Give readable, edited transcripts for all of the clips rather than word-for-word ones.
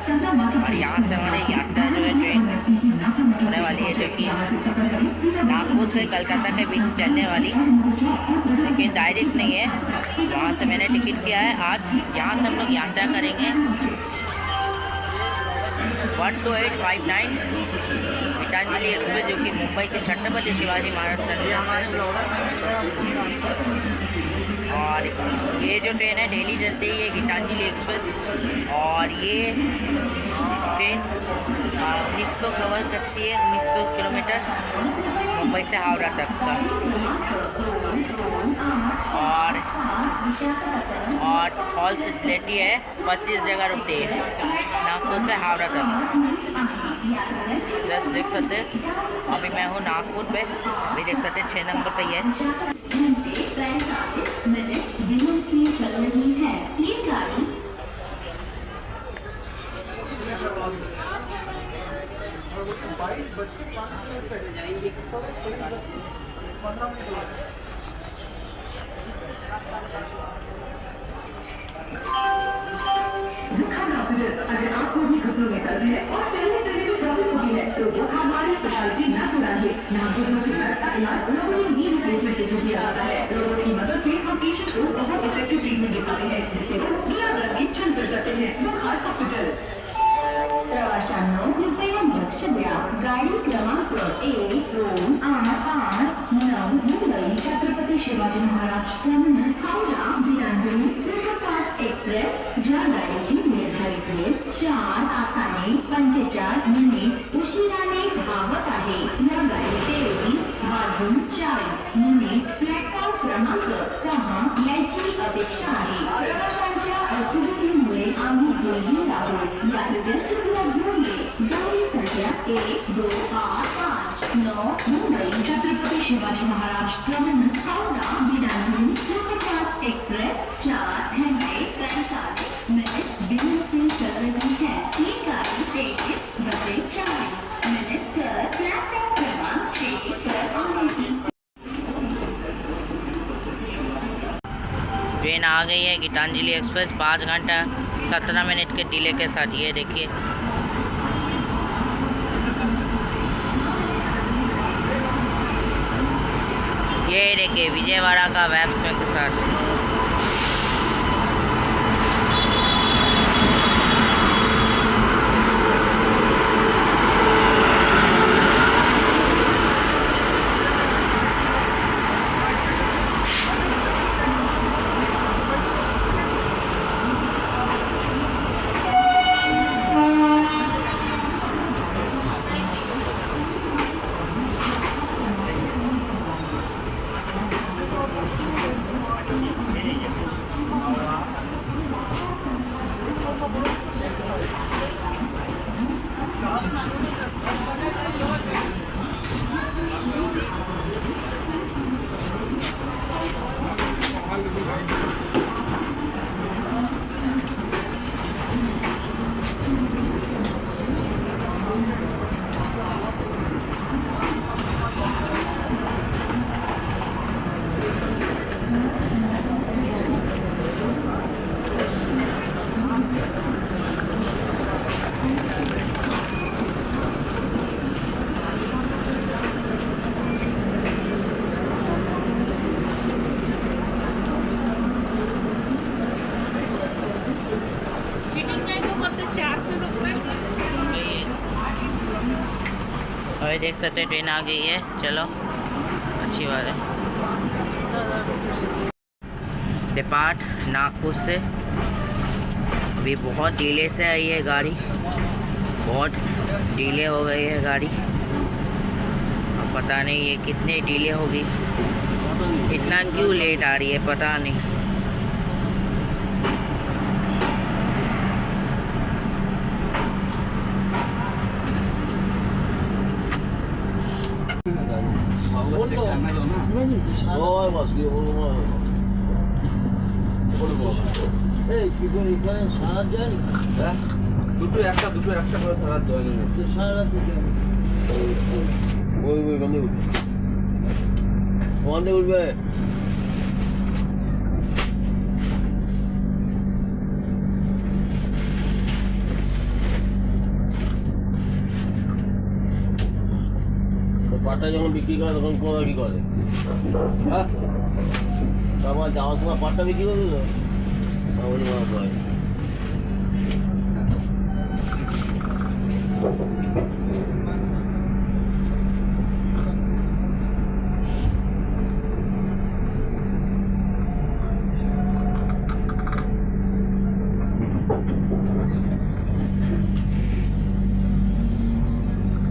और यहाँ से हमारी यात्रा जो है ट्रेन होने वाली है, जो कि नागपुर से कलकत्ता के बीच चलने वाली, लेकिन डायरेक्ट नहीं है। वहाँ से मैंने टिकट किया है। आज यहाँ से हम लोग यात्रा करेंगे 12859 गीतांजलि एक्सप्रेस, जो कि मुंबई के छत्रपति शिवाजी महाराज टर्मिनस है। और ये जो ट्रेन है डेली चलती है, ये गीतांजलि एक्सप्रेस। और ये ट्रेन 1900 कवर करती है, 1900 किलोमीटर मुंबई से हावड़ा तक का। और फॉल्स लेती है 25 जगह रुकती है नागपुर से हावड़ा तक। जस्ट देख सकते हैं, अभी मैं हूँ नागपुर पे, अभी देख सकते हैं 6 नंबर पे ही है। चल रही है ये गाड़ी। अगर आपको भी घुटनों में दर्द है और चलने फिरने में प्रॉब्लम होती है, तो वो हमारी स्पेशलिटी ना कराइए। यहाँ घुटनों के दर्द का इलाज रोबोटिक नी रिप्लेसमेंट के थ्रू किया जाता है। रोबोट की मदद से हम पेशेंट को बहुत इफेक्टिव ट्रीटमेंट दे पाते हैं, जिससे वो बिना दर्द के चल फिर सकते हैं। बुखार हॉस्पिटल। प्रवाशांनो कृपया लक्ष द्या। गाडी क्रमांक 1, 2, 8, 8, 9 Mumbai Chhatrapati Shivaji Maharaj terminus Howrah Gitanjali superfast express या गाडीची निर्धारित वेळ 4 तासाने 45 मिनिट उशिराने धावत आहे। या गाडीचे 23:40 मिनिट प्लॅटफॉर्म क्रमांक 6 याची अपेक्षा आहे। प्रवाशांच्या असुविधेमुळे आम्ही गेलेलो आहोत। याबद्दल गाड़ी संख्या 1, 2, 8, 5, 9 Mumbai Chhatrapati Shivaji Maharaj terminus Howrah Gitanjali superfast express 4 घंटे 45 मिनट दिल्ली से चल रही है। ये गाड़ी 23:40 मिनट कर प्लेटफॉर्म क्रमांक 6 पर आने की। ट्रेन आ गई है गीतांजलि एक्सप्रेस 5 घंटा 17 मिनट के डिले के साथ। ये देखिए, ये देखिए विजयवाड़ा का वेब्स के साथ। अभी देख सकते हैं ट्रेन आ गई है। चलो अच्छी बात है। डिपार्ट नागपुर से अभी बहुत डिले से आई है गाड़ी, बहुत डिले हो गई है गाड़ी। अब पता नहीं ये कितने डिले होगी, इतना क्यों लेट आ रही है पता नहीं। দুটো একটা করে সারা জয়েন হয়েছে সারা থেকে ওই বন্ধে উঠবে পাটটা যখন বিক্রি করে তখন কোনা কি করে? হ্যাঁ, আমার যাওয়ার সময় পাটটা বিক্রি করে দিল। আমার মা ভাই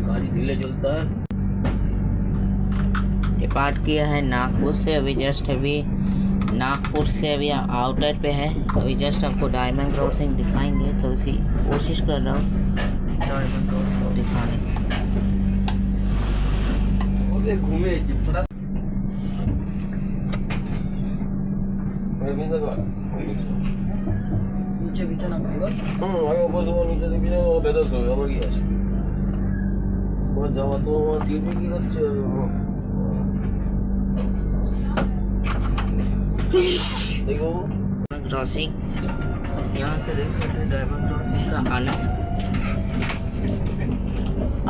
गाड़ी ढीले चलता है। डिपार्ट किया है नागपुर से, अभी जस्ट अभी नागपुर से अभी आउटर पे है। अभी जस्ट आपको डायमंड क्रॉसिंग दिखाएंगे, तो उसी कोशिश कर रहा हूँ डायमंड क्रॉसिंग दिखाने की। घूमे নিচে বিছানা করো। আমি বসবো নিচে দিবি না, বেদস হবে আমার কি আছে। আমার যাওয়ার সময় আমার সিট বিক্রি করছে। देखो डायमंड क्रॉसिंग यहाँ से देख सकते हैं, डायमंड क्रॉसिंग का आलम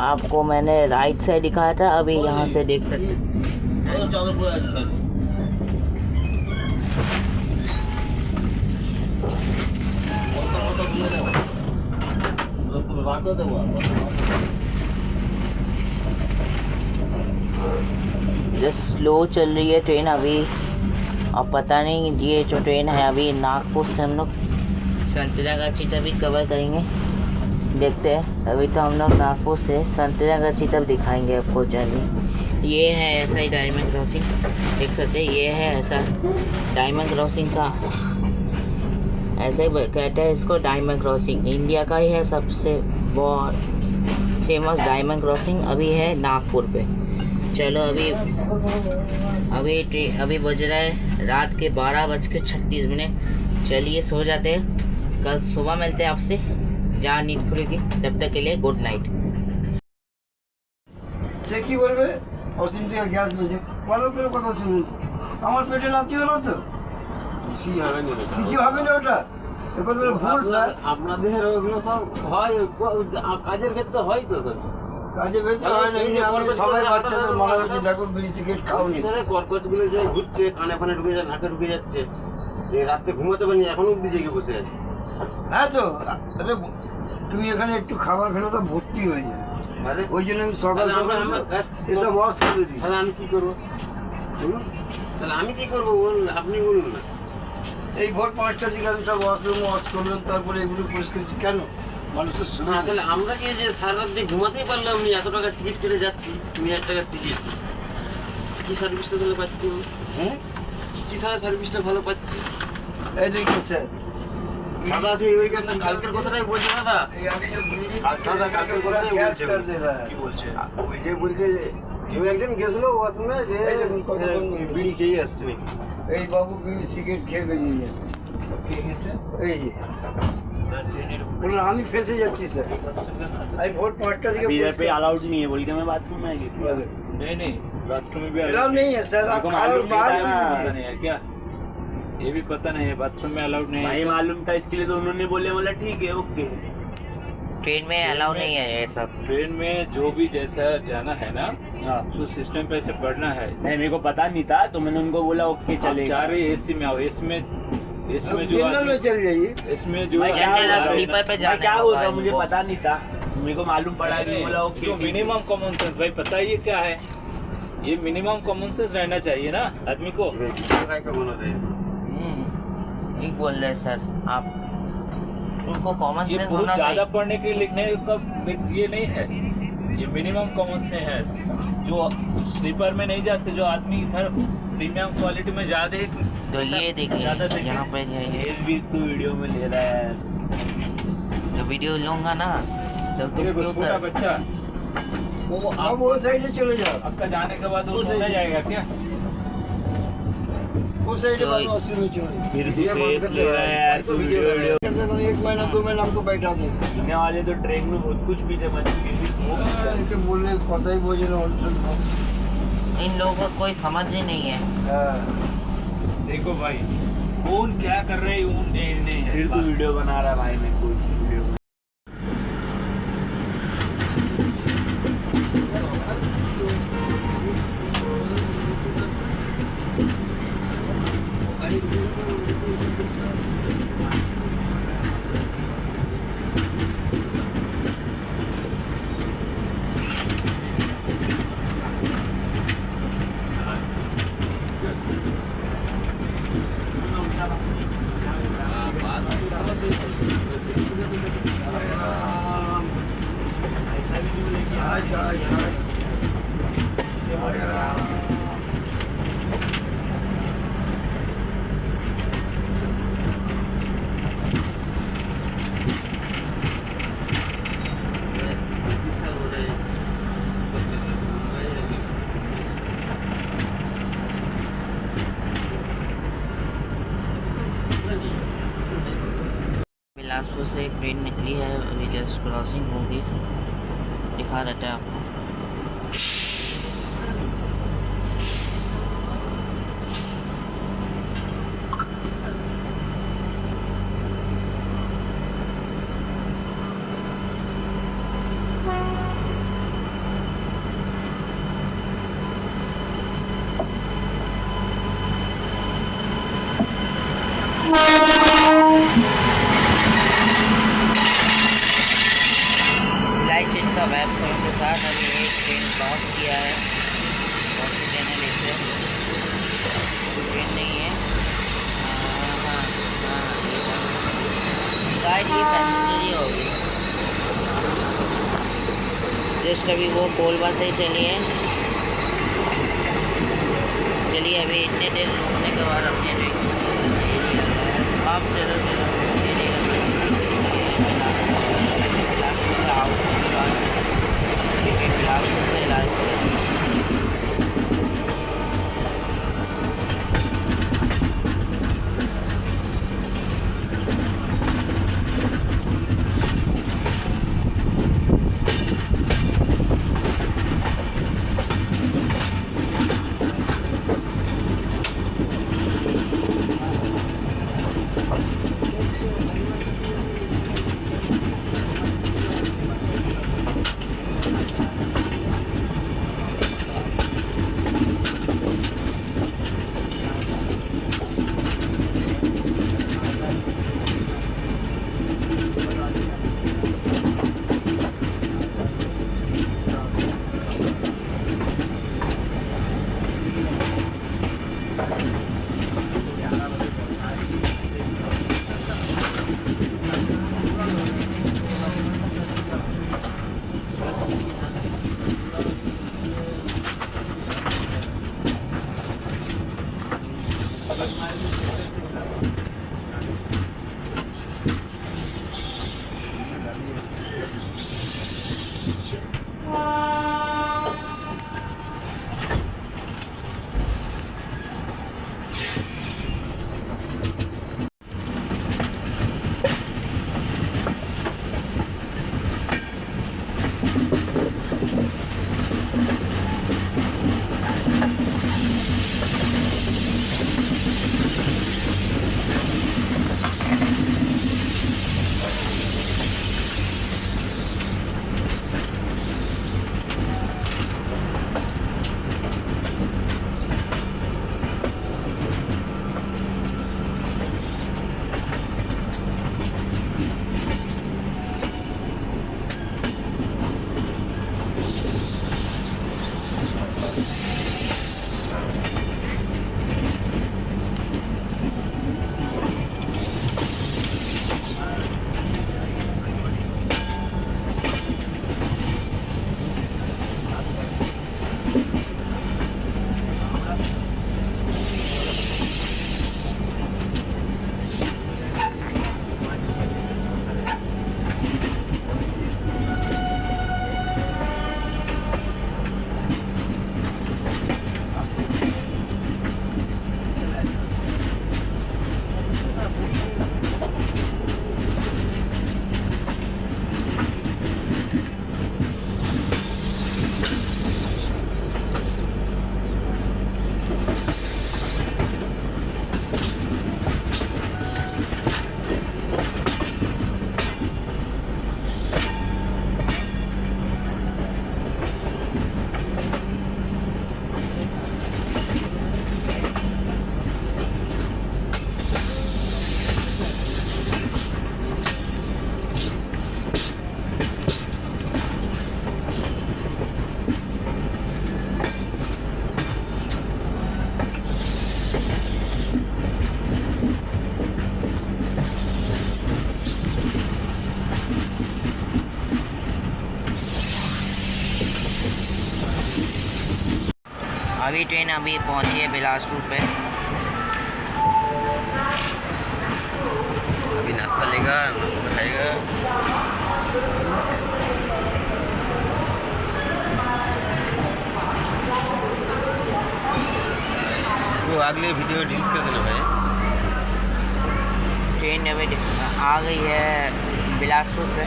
आपको मैंने राइट साइड दिखाया था, अभी यहाँ से देख सकते हैं। चावल पूरा है सर। जस्ट स्लो चल रही है ट्रेन अभी। अब पता नहीं, ये जो ट्रेन है अभी नागपुर से हम लोग संतरागाछी तक भी कवर करेंगे, देखते हैं। अभी तो हम लोग नागपुर से संतरागाछी तक दिखाएंगे आपको जर्नी। ये है ऐसा ही डायमंड क्रॉसिंग, देख सकते हैं। ये है ऐसा डायमंड क्रॉसिंग का, ऐसे ही कहते हैं इसको डायमंड क्रॉसिंग। इंडिया का ही है सबसे बहुत फेमस डायमंड क्रॉसिंग, अभी है नागपुर पे। चलो अभी बज रहा है रात के 12:36। चलिए सो जाते हैं, कल सुबह मिलते हैं आपसे जहाँ नींद खुलेगी। तब तक के लिए गुड नाइट। সে কি বলবে অসীম থেকে গ্যাস বলছে, ভালো করে কথা শুনুন। আমার পেটে নাতি হলো তো কিছু হবে না, কিছু হবে না, ওটা এ কথাটা ভুল স্যার। আপনাদের ওগুলো সব হয় কাজের ক্ষেত্রে হয় তো স্যার। কাজে বেঁচে হয় না, এই যে আমি সবাই বাচ্চাদের মানা করছি, দেখো বিড়ি সিগারেট খাওনি। কর্কটগুলো যে ঘুরছে, কানে ফানে ঢুকে যাচ্ছে, নাকে ঢুকে যাচ্ছে, রাত্রে ঘুমাতে পারিনি, এখনো অব্দি জেগে বসে আছে। হ্যাঁ তো তাহলে তুমি এখানে একটু খাবার খেলে তো ভর্তি হয়ে যায়, ওই জন্য আমি সকাল এসব ওয়াশ করে দিই। তাহলে আমি কি করবো? তাহলে আমি কি করবো বলুন, আপনি বলুন না। এই ভোর 5টার দিকে আমি সব ওয়াশরুম ওয়াশ করলাম, তারপরে এগুলো পরিষ্কার করছি। কেন মানুষের না, সুবিধা। তাহলে আমরা কি যে সারা রাত দিয়ে ঘুমাতেই পারলাম না, এত টাকা টিকিট কেটে যাচ্ছি, 2000 টাকার টিকিট, কি সার্ভিসটা তাহলে পাচ্ছি? হ্যাঁ কি সারা সার্ভিসটা ভালো পাচ্ছি? এই দেখুন স্যার, দাদা সেই ওইখানে কালকের কথাটাই বলছে দাদা। দাদা কালকের কথাটাই গ্যাস বলছে। কর দে রা কি বলছে? ওই যে বলছে কেউ একজন গেছিল ওয়াশরুমে, যে এই দেখুন কতক্ষণ বিড়ি খেয়ে আসছে নাকি। এই বাবু বিড়ি সিগারেট খেয়ে বেরিয়ে যাচ্ছে। এই যে বলুন আমি ফেসে যাচ্ছি স্যার। আমি ভোর 5টা দিকে पे अलाउड नहीं है, बोल के मैं बाथरूम में आ गई। नहीं बाथरूम में भी अलाउड नहीं है सर, आप हमको खाओ मालूम नहीं बाहर था ना। पता नहीं है क्या, ये भी पता नहीं है बाथरूम में अलाउड नहीं भाई है। मालूम था, इसके लिए तो उन्होंने बोले, बोला ठीक है ओके। ट्रेन में अलाउ नहीं है ये सब। ट्रेन में जो भी जैसा जाना है ना, हाँ तो सिस्टम पे ऐसे पढ़ना है। नहीं, मेरे को पता नहीं था, तो मैंने उनको बोला ओके आप चलेगा। जा रहे एसी में आओ, इसमें जो जनरल में चल जाइए। इसमें जो मैं क्या जनरल बोल रहा हूँ? स्लीपर पे मैं जाना क्या है, बोल रहा हूँ, होगा मुझे इनको। पता नहीं था, मेरे को मालूम पड़ा नहीं, बोला ओके जो मिनिमम कॉमन सेंस भाई, पता ही क्या है, ये मिनिमम कॉमन सेंस रहना चाहिए ना आदमी को। ठीक बोल रहे हैं सर आप, उनको कॉमन ये सेंस बहुत होना ज्यादा चाहिए। पढ़ने के लिखने का ये नहीं है, ये मिनिमम कॉमन से है। जो स्लीपर में नहीं जाते, जो आदमी इधर प्रीमियम क्वालिटी में ज्यादा है, तो ये देखिए ज्यादा देखिए। यहाँ पे ये ये भी तो वीडियो में ले रहा है। जो वीडियो लूंगा ना तो देखो छोटा कंप्यूटर बच्चा वो अब वो साइड चले जाओ, आपका जाने के बाद वो सोने जाएगा क्या? वो साइड तो बाद वॉशरूम में चले फिर तू फेस ले रहा है यार, तू वीडियो वीडियो। 1 महीना 2 महीना हमको बैठा दे। पीने वाले तो ट्रेन में बहुत कुछ पीते, मैंने फिर भी smoke किया। इनके बोलने पता ही बोझे ना। इन लोगों को कोई समझ ही नहीं है। देखो भाई कौन क्या कर रहे हैं, वो नहीं है। फिर तू वीडियो बना रहा है भाई, मैं कोई वीडियो चाय बिलासपुर से एक ट्रेन निकली है, अभी जस्ट क्रॉसिंग होगी, दिखा रहता है आपको। लाइट का वेब 7 के साथ अभी एक ट्रेन क्रॉस किया है, कौन सी ट्रेन है देखते हैं, ट्रेन नहीं है, हाँ ये गाइड ये पैसेंजर ही होगी। जस्ट अभी वो कोलवा से ही चली है, चलिए अभी इतने देर रुकने के बाद अपने एक दूसरे एरिया आप चलो बिलासपुर से आउट होने के बाद बिलासपुर में इलाज करेंगे। अभी ट्रेन अभी पहुंची है बिलासपुर पे। अभी नाश्ता लेगा, नाश्ता खाएगा। वो अगले वीडियो डिलीट कर देना भाई। ट्रेन अभी आ गई है बिलासपुर पे।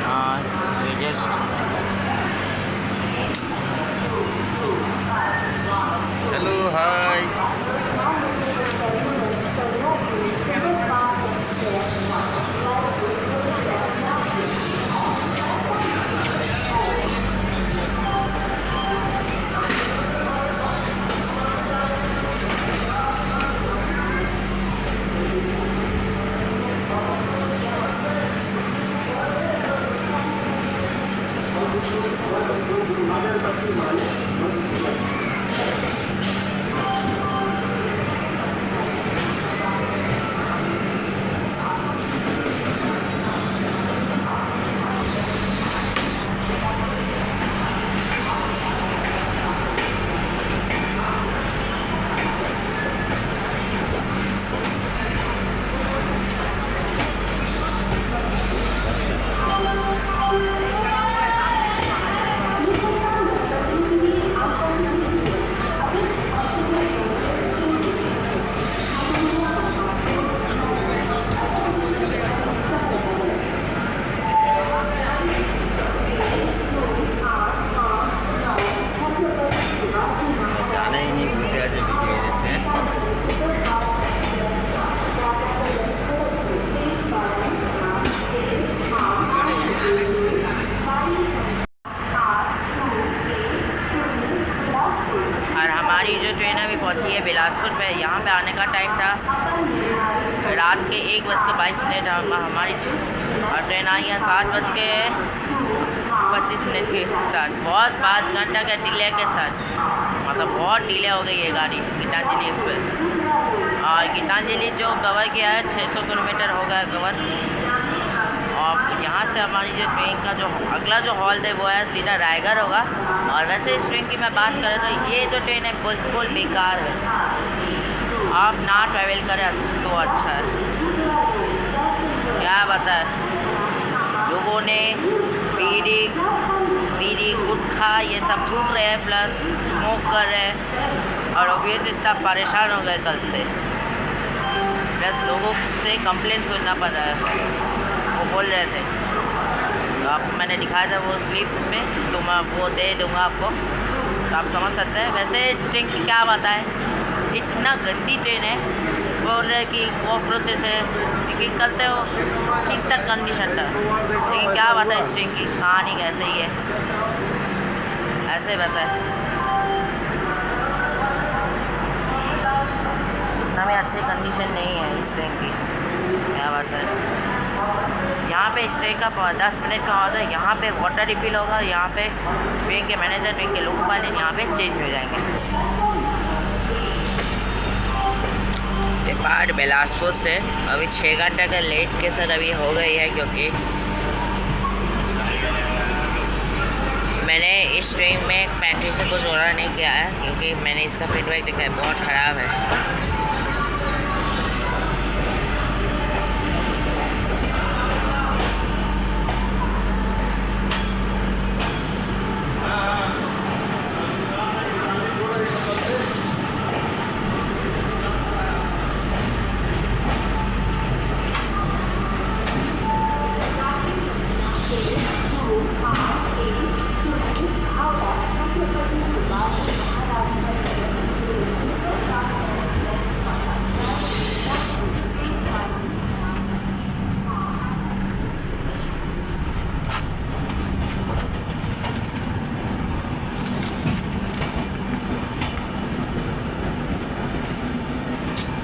हाँ जस्ट हेलो हाय। जाना ही नहीं, घुसे आज वीडियो देखते हैं। और हमारी जो ट्रेन अभी पहुंची है बिलासपुर पे। यहाँ पे आने का टाइम था रात के 1:22। हमारी और ट्रेन आई है 7:25 के साथ। बहुत 5 घंटा के डिले के साथ, मतलब बहुत डिले हो गई है गाड़ी गीतांजलि एक्सप्रेस। और गीतांजलि जो कवर किया है 600 किलोमीटर हो गया कवर। और यहाँ से हमारी जो ट्रेन का जो अगला जो हॉल्ट है वो है सीधा रायगढ़ होगा। और वैसे इस ट्रेन की मैं बात करें तो ये जो ट्रेन है बिल्कुल बेकार है, आप ना ट्रैवल करें तो अच्छा है। क्या बताएं, लोगों ने बीड़ी गुटखा ये सब थूक रहे हैं, प्लस स्मोक कर रहे हैं। और ऑब्वियसली सब परेशान हो गए कल से, प्लस लोगों से कंप्लेंट सुनना पड़ रहा है। वो बोल रहे थे, तो आप मैंने दिखाया था वो क्लिप्स में, तो मैं वो दे दूँगा आपको, तो आप समझ सकते हैं। वैसे इस ट्रेन की क्या बताएं, इतना गंदी ट्रेन है। बोल रहे कि कॉकरोचेस है, लेकिन कल तो ठीक तक कंडीशन था। लेकिन क्या बताएं इस ट्रेन की कहानी कैसे ही है, ऐसे बताएं। इतना भी अच्छी कंडीशन नहीं है इस ट्रेन की, क्या बात है। यहाँ पे इस ट्रेन का 10 मिनट का ऑर्डर, यहाँ पे वाटर रिफिल होगा। यहाँ पे ट्रेन के मैनेजर, ट्रेन के लोको पायलट यहाँ पे चेंज हो जाएंगे। डिपार्ट बिलासपुर से अभी 6 घंटे का लेट के साथ अभी हो गई है, क्योंकि मैंने इस ट्रेन में पैंट्री से कुछ ऑर्डर नहीं किया है, क्योंकि मैंने इसका फीडबैक देखा है बहुत ख़राब है।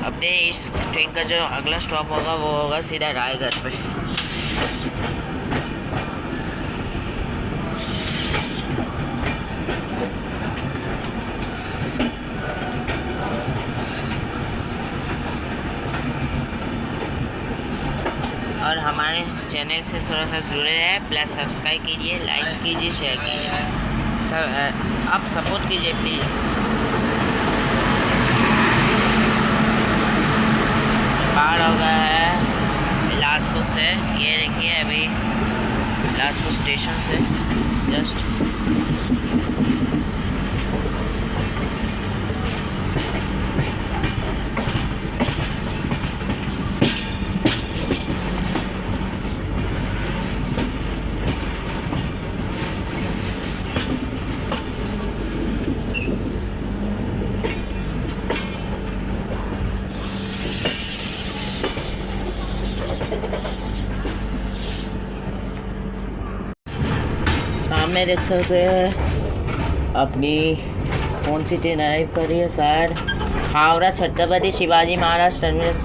अब इस ट्रेन का जो अगला स्टॉप होगा वो होगा सीधा रायगढ़ पे। और हमारा हमारे चैनल से थोड़ा सा जुड़े रहे, प्लस सब्सक्राइब कीजिए, लाइक कीजिए, शेयर कीजिए, सब आप सपोर्ट कीजिए प्लीज़। पार हो गया है बिलासपुर से, ये देखिए अभी बिलासपुर स्टेशन से जस्ट सामने देख सकते हैं अपनी कौन सी ट्रेन अराइव कर रही है, शायद Howrah Chhatrapati Shivaji Maharaj terminus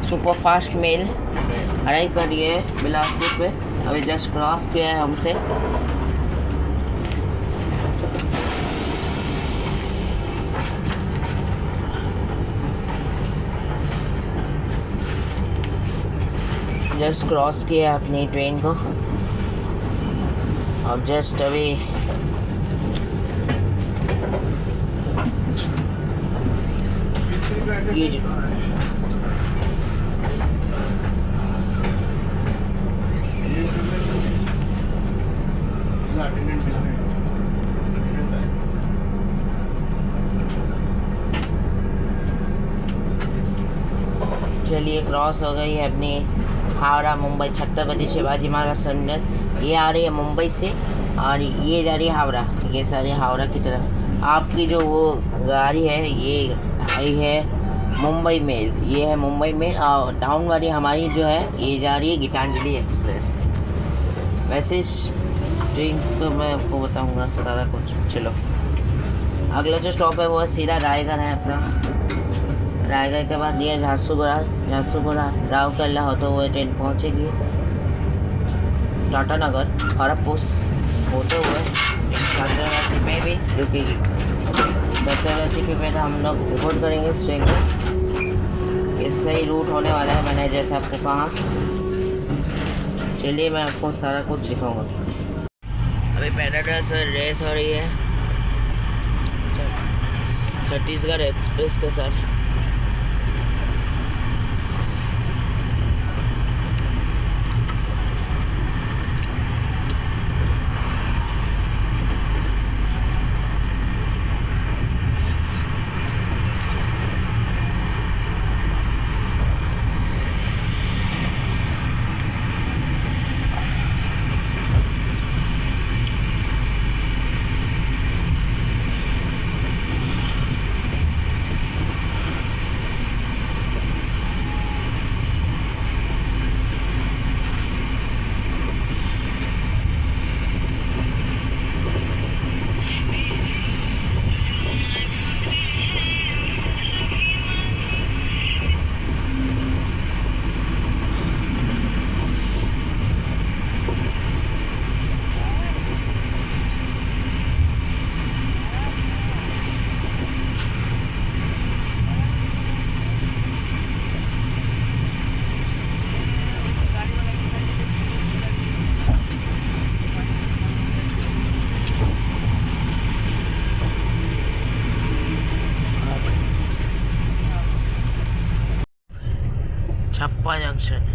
superfast mail arrive कर रही है बिलासपुर पे। अभी जस्ट क्रॉस किया है हमसे। जस्ट क्रॉस किया है अपनी ट्रेन को और जस्ट अभी ये चलिए क्रॉस हो गई है अपनी हावड़ा मुंबई छत्रपति शिवाजी महाराज टर्मिनस। ये आ रही है मुंबई से और ये जा रही है हावड़ा, ये सारी हावड़ा की तरफ। आपकी जो वो गाड़ी है ये आई है मुंबई मेल, ये है मुंबई मेल और डाउन वाली हमारी जो है ये जा रही है गीतांजलि एक्सप्रेस। वैसे ट्रेन तो मैं आपको बताऊंगा सारा कुछ। चलो अगला जो स्टॉप है वो सीधा रायगढ़ है अपना। रायगढ़ के बाद ये झारसुगुड़ा राउरकेला होते हुए ट्रेन पहुंचेगी टाटा नगर खड़गपुर होते हुए संतरागाछी में भी रुकेगी। संतरागाछी पे हम लोग रिपोर्ट करेंगे इस ट्रेन को। ये सही रूट होने वाला है, मैंने जैसे आपको कहा। चलिए मैं आपको सारा कुछ दिखाऊंगा। अभी पैराडाइज रेस हो रही है छत्तीसगढ़ एक्सप्रेस के साथ। छप्पा जंक्शन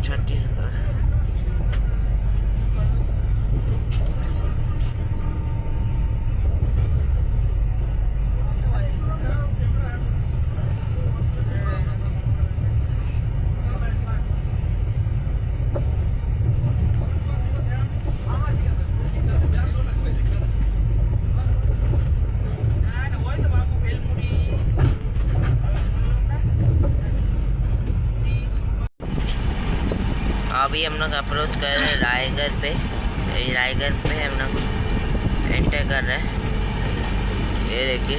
छत्तीसगढ़। अभी हम लोग अप्रोच कर रहे हैं रायगढ़ पे। रायगढ़ पे हम लोग एंटर कर रहे हैं। ये देखिए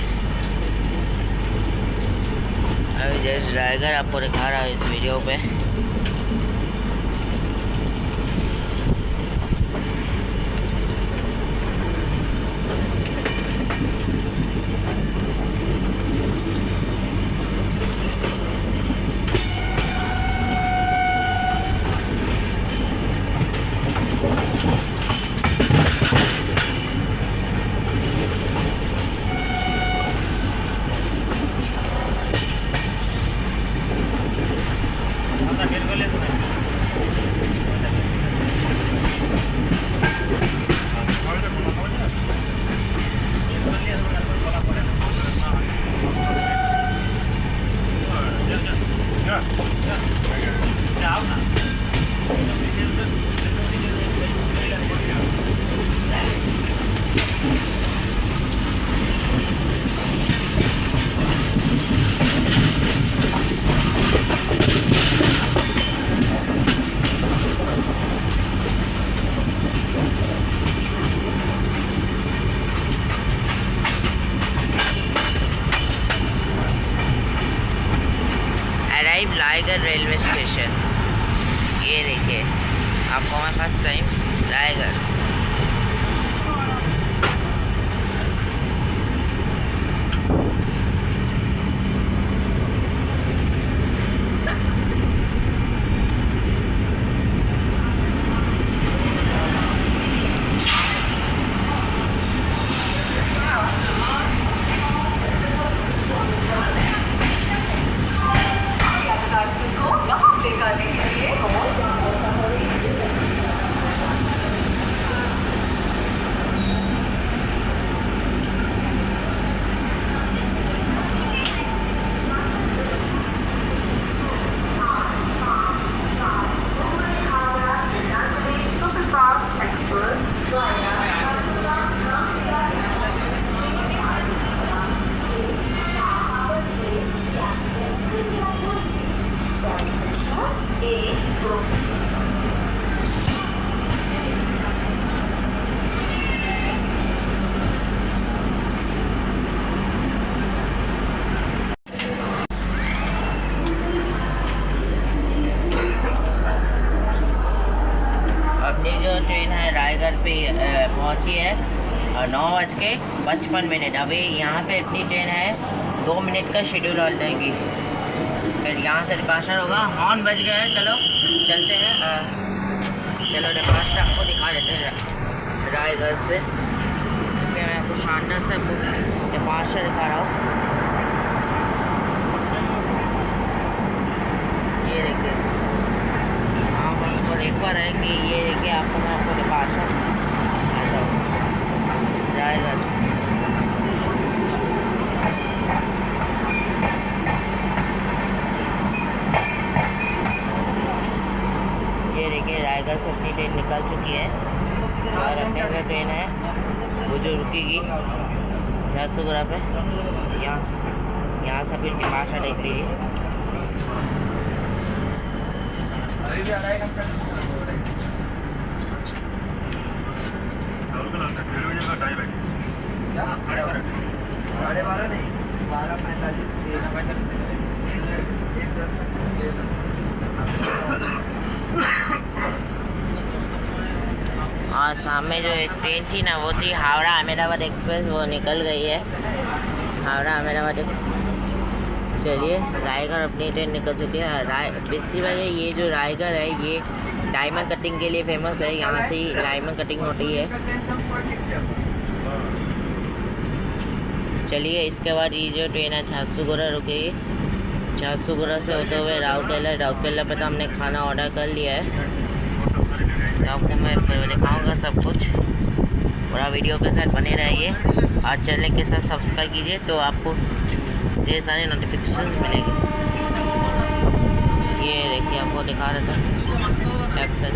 अभी जस्ट रायगढ़ आपको दिखा रहा है इस वीडियो पे। Raigarh railway station. ये देखिए, आपको मैं फर्स्ट टाइम रायगढ़। अपनी जो ट्रेन है रायगढ़ पे पहुंची है 9:55। अभी यहाँ पे अपनी ट्रेन है 2 मिनट का शेड्यूल डाल देगी, फिर यहाँ से डिपार्चर होगा। हॉर्न बज गया है, चलो चलते हैं। चलो डिपार्चर आपको दिखा देते हैं रायगढ़ से। ओके, मैं आपको शानदार से डिपार्चर दिखा रहा हूँ। ये देखिए, आप आपको एक बार है कि ये देखिए, आपको मैं आपको डिपार्चर रायगढ़। ये देखिए, रायगढ़ से अपनी ट्रेन निकल चुकी है और अपने जो ट्रेन है वो जो रुकेगी झारसुगुड़ा पे। यहाँ से फिर डिपार्चर देख लीजिए। साढ़े 12 नहीं, 12:45। और सामने जो एक ट्रेन थी ना, वो थी हावड़ा अहमदाबाद एक्सप्रेस, वो निकल गई है हावड़ा अहमदाबाद एक्सप्रेस। चलिए, रायगढ़ अपनी ट्रेन निकल चुकी है। बेसिक वजह ये जो रायगढ़ है ये डायमंड कटिंग के लिए फेमस है। यहाँ से ही डायमंड कटिंग होती है। चलिए, इसके बाद ये जो ट्रेन है झारसुगुड़ा रुकेगी। झारसुगुड़ा से होते हुए राउरकेला पे तो हमने खाना ऑर्डर कर लिया है, तो आपको मैं दिखाऊंगा सब कुछ। पूरा वीडियो के साथ बने रहिए और चैनल के साथ सब्सक्राइब कीजिए, तो आपको ढेर सारे नोटिफिकेशन मिलेंगे। ये देखिए, आपको दिखा रहा था एक्शन।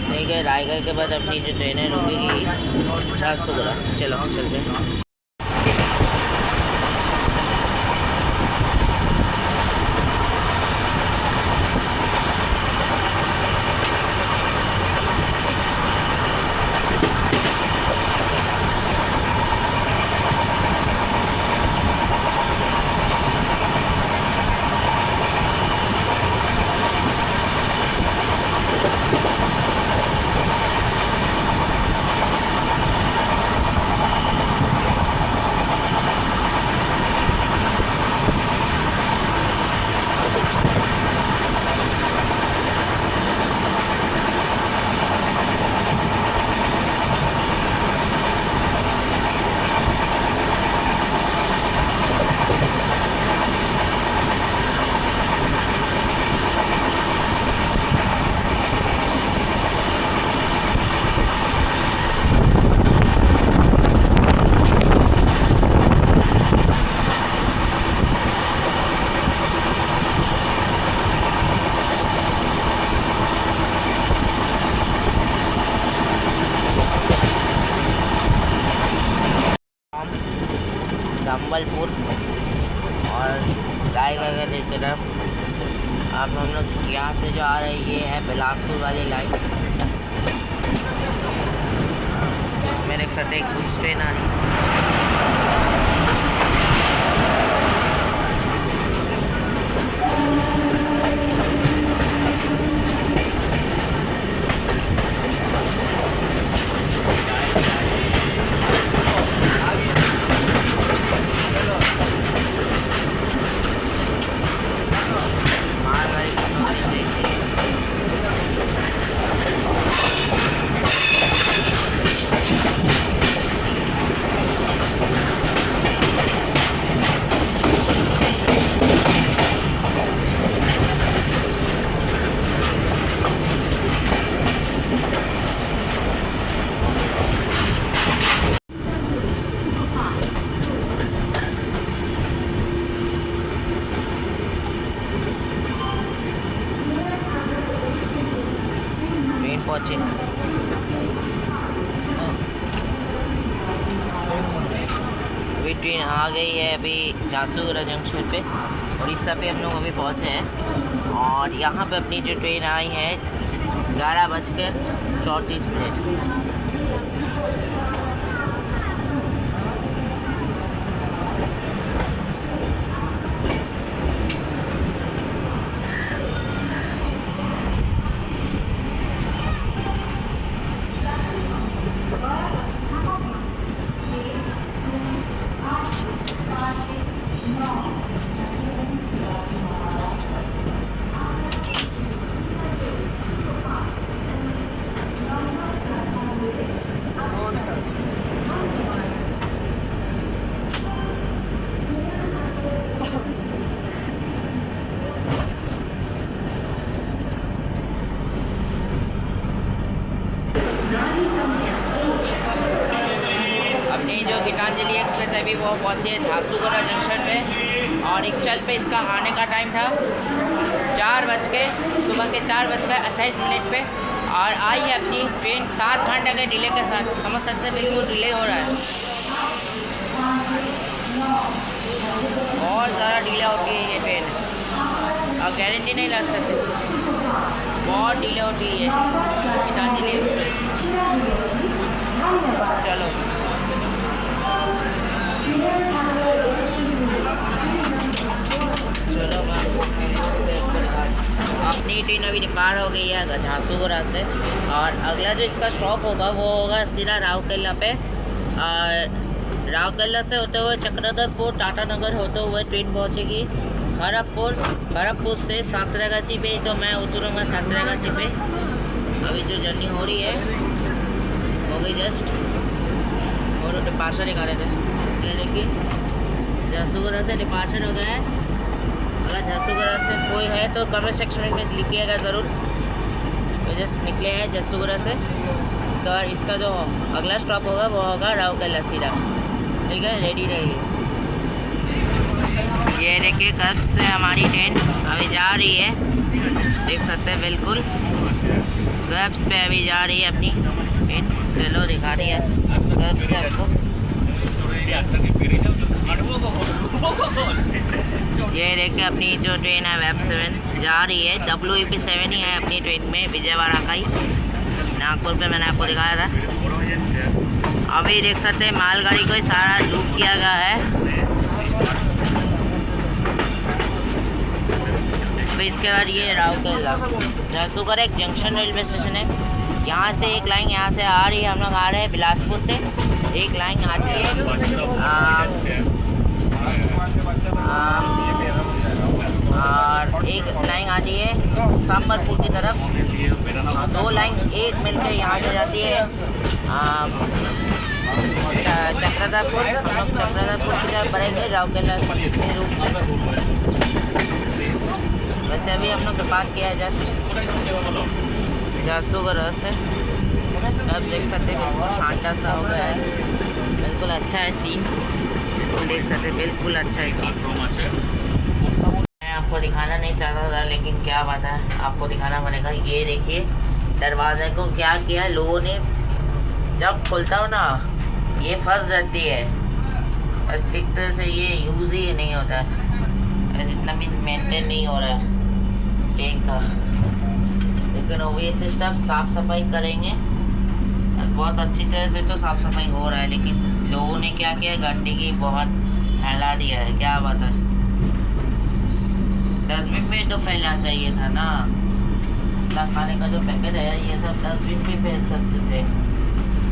ठीक है, रायगढ़ के बाद अपनी जो ट्रेनें रुकेगी झारसुगुड़ा। चलो चलते हैं। संबलपुर और रायगढ़ की तरफ। अब हम लोग यहाँ से जो आ रहे हैं ये है बिलासपुर वाली लाइन। मेरे साथ एक कुछ ट्रेन आ रही। ट्रेन पहुँचे। अभी ट्रेन आ गई है अभी झारसुगुड़ा जंक्शन पे। उड़ीसा पे हम लोग अभी पहुँचे हैं और यहाँ पे अपनी जो ट्रेन आई है 11:34। अपनी जो गीतांजलि एक्सप्रेस है अभी वो पहुँची है झारसुगुड़ा जंक्शन पे और एक्चुअल पे इसका आने का टाइम था 4 सुबह के 4:28 पे और आई है अपनी ट्रेन 7 घंटे के डिले के साथ। समझ सकते हैं बिल्कुल डिले हो रहा है, बहुत ज़्यादा डिले होती है ये ट्रेन और गारंटी नहीं लग सकती, बहुत डिले होती है गीतांजलि एक्सप्रेस। चलो अपनी ट्रेन अभी डिपार हो गई है झारसुगुड़ा से और अगला जो इसका स्टॉप होगा वो होगा सीधा राउरकेला पे। और राउरकेला से होते हुए चक्रधरपुर टाटानगर होते हुए ट्रेन पहुंचेगी खड़गपुर से सांतरागाछी पे। तो मैं उतरूँगा सांतरागाछी पे। अभी जो जर्नी हो रही है हो गई जस्ट और डिपार्चर दिखा रहे थे। ये देखिए झारसुगुड़ा से डिपार्चर हो गया है। अगर झारसुगुड़ा से कोई है तो कमेंट सेक्शन में लिखिएगा ज़रूर। तो जस्ट निकले हैं झारसुगुड़ा से। इसका जो अगला स्टॉप होगा वो होगा राउरकेला सीधा। ठीक है, रेडी रहिए। ये देखिए कब से हमारी ट्रेन अभी जा रही है, देख सकते हैं बिल्कुल गब्स पे अभी जा रही है अपनी ट्रेन। चलो दिखा रही है गब्स से आपको। ये देखिए अपनी जो ट्रेन है वेब 7 जा रही है। WEP7 ही है अपनी ट्रेन में, विजयवाड़ा का ही। नागपुर पे मैंने आपको दिखाया था। अभी देख सकते हैं मालगाड़ी को सारा लूप किया गया है। फिर इसके बाद ये राउरकेला झारसुगुड़ा एक जंक्शन रेलवे स्टेशन है। यहाँ से एक लाइन यहाँ से आ रही है, हम लोग आ रहे हैं बिलासपुर से। एक लाइन आती है और एक लाइन आती है संबलपुर की तरफ। 2 लाइन एक मिलकर यहाँ से जाती है चक्रधरपुर। हम लोग चक्रधरपुर की तरफ बढ़ेंगे राउरकेला के रूट में। वैसे अभी हम लोग डिपार्ट किया है जस्ट झारसुगुड़ा से। अब देख सकते हैं बिल्कुल ठंडा सा हो गया है, बिल्कुल अच्छा है सीन। देख सकते हैं बिल्कुल अच्छा है सीन। मैं आपको दिखाना नहीं चाहता था लेकिन क्या बात है, आपको दिखाना पड़ेगा। ये देखिए दरवाजे को क्या किया लोगों ने, जब खुलता हो ना ये फंस जाती है बस ठीक तरह से ये यूज़ ही नहीं होता है, ऐसे इतना भी मेंटेन नहीं हो रहा है ट्रेन का। लेकिन ओबीएच स्टाफ साफ़ सफाई करेंगे, बहुत अच्छी तरह से तो साफ़ सफाई हो रहा है, लेकिन लोगों ने क्या किया, गंदगी बहुत फैला दिया है। क्या बात है, डस्टबिन में तो फैलना चाहिए था ना, खाने का जो पैकेट है ये सब डस्टबिन पे फैल सकते थे,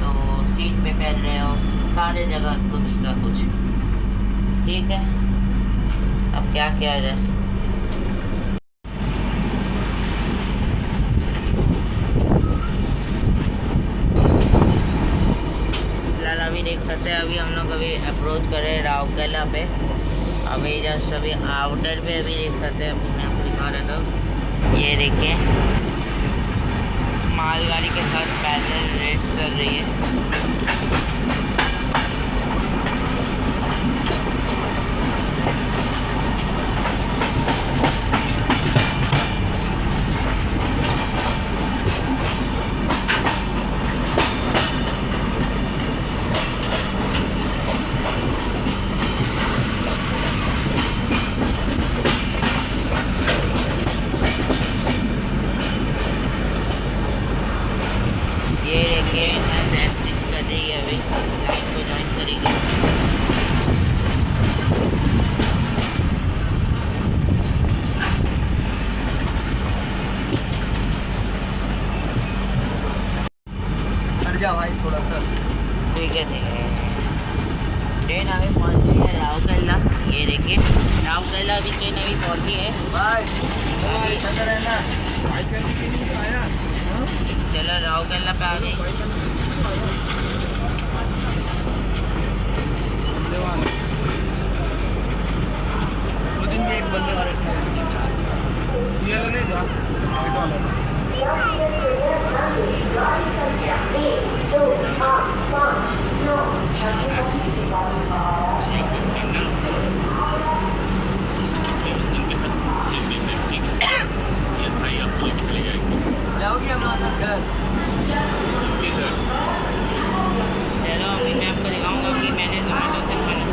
तो सीट पे फैल रहे हो, सारे जगह कुछ ना कुछ। ठीक है, अब क्या किया जाए। फिलहाल अभी देख सकते हैं, अभी हम लोग अभी अप्रोच कर रहे हैं राउरकेला पे। अभी जस्ट अभी आउटर पे अभी देख सकते हैं, अभी मैं आपको दिखा रहा था, ये देखिए मालगाड़ी के साथ पैदल रेस चल रही है। ये देखिए बैक स्विच कर रही है, अभी लाइन को ज्वाइन करेगी। हट जा भाई थोड़ा सा। ठीक है ट्रेन अभी पहुंच गई है राउरकेला। ये देखिए राउरकेला अभी ट्रेन अभी पहुंची है। चलो राउरकेला पे आ गई। दो दिन में एक बंदे वाले ये वाला नहीं था, वाइट वाला। जाओगे हमारे घर? चलो अभी मैं आपको दिखाऊंगा कि मैंने जोमेटो से खाना।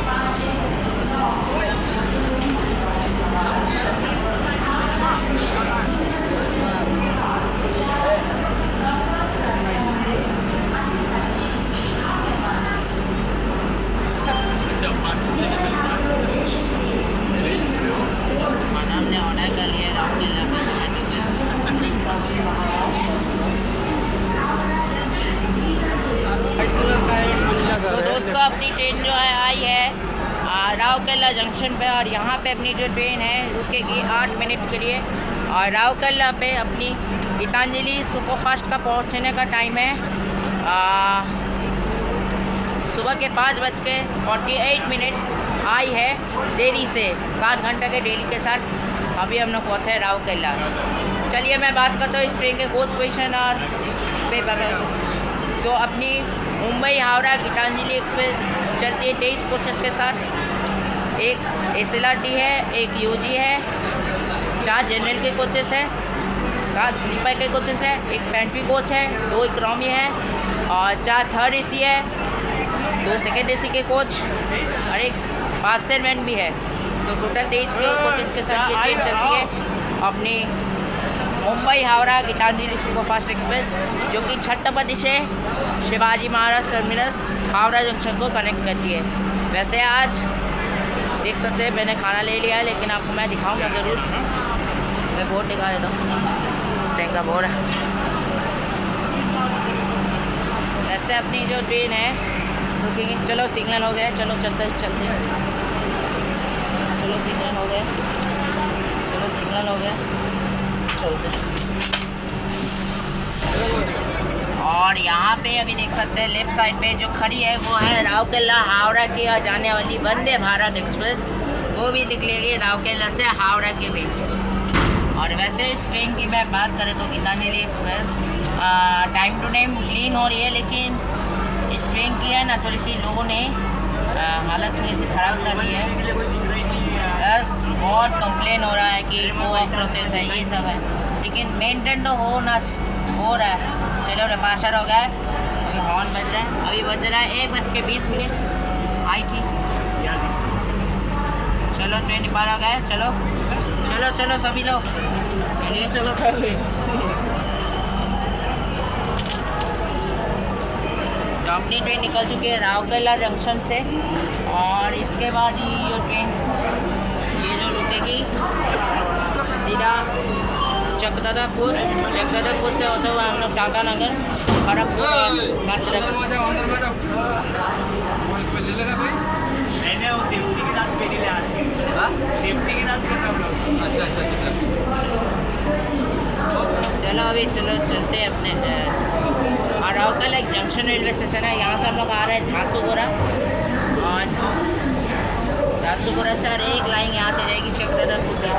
खाना हमने ऑर्डर कर लिया राउरकेला पे जोमेटो से। तो दोस्तों अपनी ट्रेन जो है आई है राउरकेला जंक्शन पे, और यहाँ पे अपनी जो ट्रेन है रुकेगी 8 मिनट के लिए। और राउरकेला पे अपनी गीतांजलि सुपरफास्ट का पहुँचने का टाइम है सुबह के 5:48 आई है देरी से, 7 घंटे के डेली के साथ अभी हम लोग पहुँचे हैं राउरकेला। चलिए मैं बात करता हूँ इस ट्रेन के कोच पोजिशन और पे। तो अपनी मुंबई हावड़ा गीतांजलि एक्सप्रेस चलती है 23 कोचेस के साथ। एक SLRT है, एक UG है, 4 जनरल के कोचेस हैं, 7 स्लीपर के कोचेस हैं, एक पेंट्री कोच है, 2 इकोनॉमी है और 4 थर्ड AC है, 2 सेकेंड AC के कोच और एक पार्सलमैन भी है। तो टोटल 23 के कोचेस के साथ ये ट्रेन चलती है अपनी मुंबई हावड़ा गीतांजलि सुपरफास्ट एक्सप्रेस, जो कि छत्रपति से शिवाजी महाराज टर्मिनस हावड़ा जंक्शन को कनेक्ट करती है। वैसे आज देख सकते हैं मैंने खाना ले लिया है, लेकिन आपको मैं दिखाऊंगा ज़रूर। मैं बोर्ड दिखा देता हूँ, उस टाइम का बोर्ड। वैसे अपनी जो ट्रेन है रुकेंगे। चलो सिग्नल हो गया, चलो चलते चलते। चलो सिग्नल हो गया, चलो सिग्नल हो गया, चलते। और यहाँ पे अभी देख सकते हैं लेफ्ट साइड पे जो खड़ी है वो है राउरकेला हावड़ा की जाने वाली वंदे भारत एक्सप्रेस। वो भी निकलेगी राउरकेला से हावड़ा के बीच। और वैसे इस ट्रेन की मैं बात करें तो Gitanjali Express time to time clean हो रही है, लेकिन इस ट्रेन की है ना थोड़ी सी लोगों ने हालत थोड़ी सी ख़राब कर दी है। प्लस बहुत कंप्लेन हो रहा है कि कॉकरोचेस है, ये सब है, लेकिन मेंटेन तो हो रहा है। चलो रिपार्चर हो गया है, अभी हॉर्न बज रहा है, अभी बज रहा है 1:20 आई थी। चलो ट्रेन पार हो गए, चलो चलो चलो सभी लोग चलिए, चलो पहले। तो अपनी ट्रेन निकल चुकी है राउरकेला जंक्शन से, और इसके बाद ये जो ट्रेन ये जो रुकेगी सीधा चकदादापुर से होते हुए हम लोग टाटा नगर खड़गपुर मैंने वो सेफ्टी के साथ मेरी ले आती है, सेफ्टी के साथ कर रहा हूँ। अच्छा। चलो अभी चलो चलते हैं अपने। और राउरकेला एक जंक्शन रेलवे स्टेशन है, यहाँ से हम लोग आ रहे हैं झांसूगुड़ा, और झांसूगुड़ा से और एक लाइन यहाँ से जाएगी चकदादापुर तक।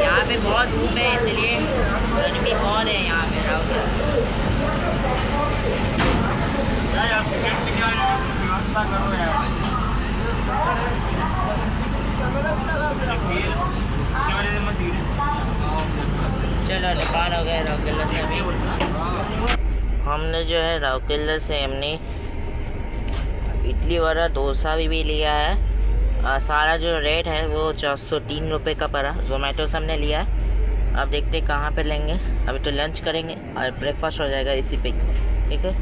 यहाँ पे बहुत धूप है, इसलिए गर्मी बहुत है यहाँ पे राउरकेला। यार सेकंड की व्यवस्था करो यार। चलो नेपाल हो गए राउरकेला से। अभी हमने जो है राउरकेला से हमने इडली वड़ा डोसा भी लिया है। सारा जो रेट है वो 403 रुपये का पड़ा। जोमेटो से हमने लिया है। अब देखते हैं कहाँ पे लेंगे। अभी तो लंच करेंगे और ब्रेकफास्ट हो जाएगा इसी पे, ठीक है।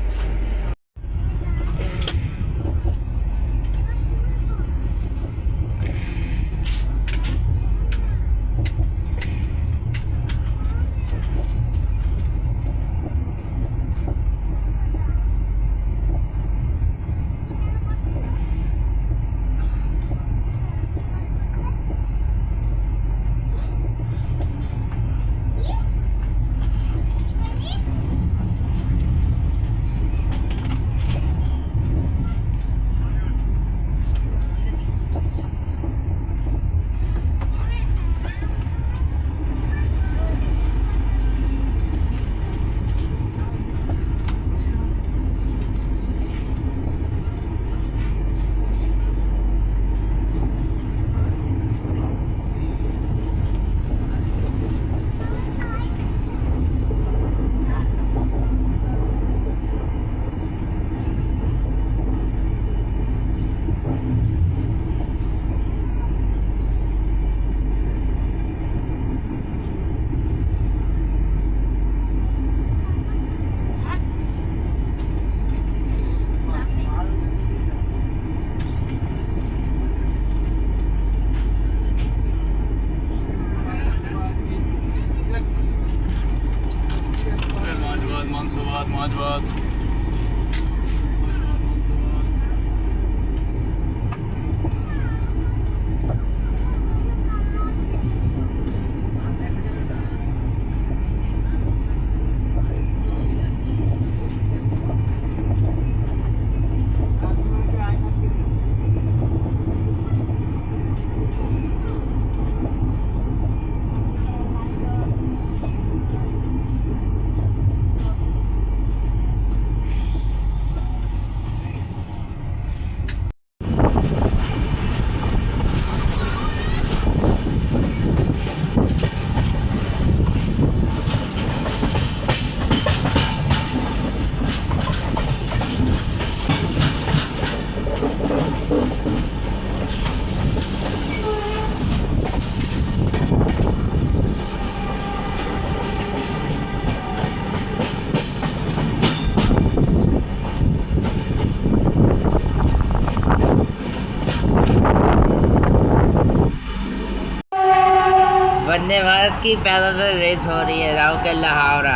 वंदे भारत की पैदल रेस हो रही है राउरकेला हावड़ा।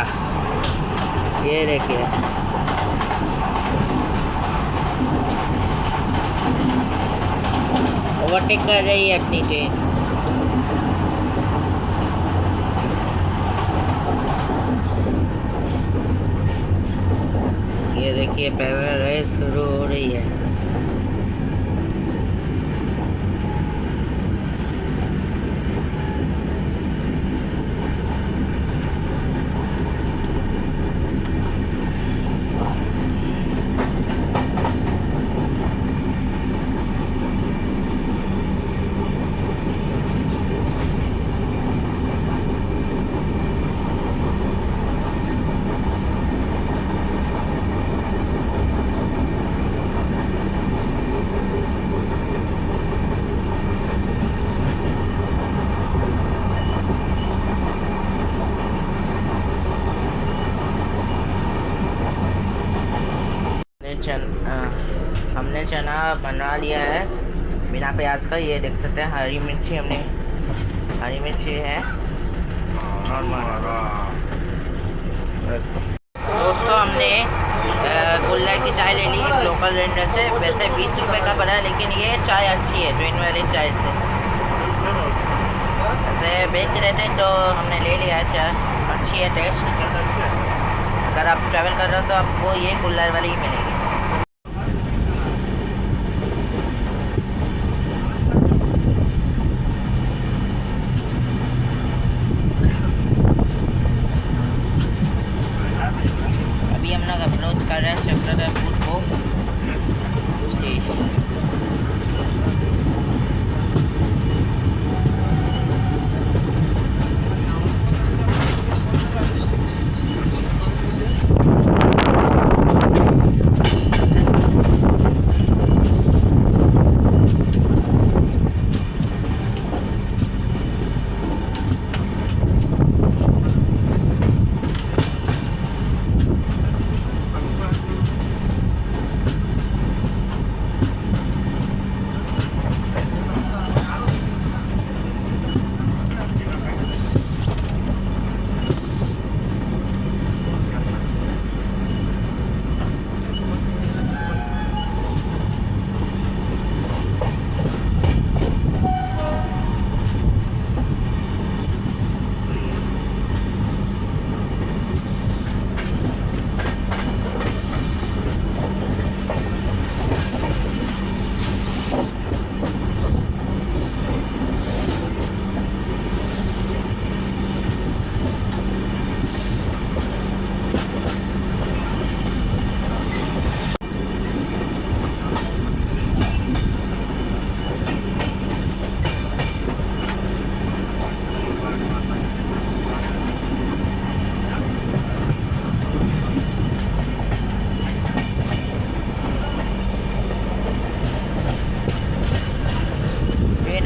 ये देखिए ओवरटेक कर रही है अपनी ट्रेन। ये देखिए पैदल रेस शुरू हो रही है। चना बना लिया है बिना प्याज का। ये देख सकते हैं हरी मिर्ची, हमने हरी मिर्ची है बस। दोस्तों हमने गुल्ला की चाय ले ली लोकल वेंडर से। वैसे 20 रुपये का पड़ा है, लेकिन ये चाय अच्छी है ट्रेन वाली चाय से। वैसे बेच रहे थे तो हमने ले लिया है चाय, अच्छी है टेस्ट। अगर आप ट्रैवल कर रहे हो तो आपको ये गुल्ला वाली ही मिलेगी। अभी हम लोग अप्रोच कर रहे हैं चक्रधरपुर को स्टेशन।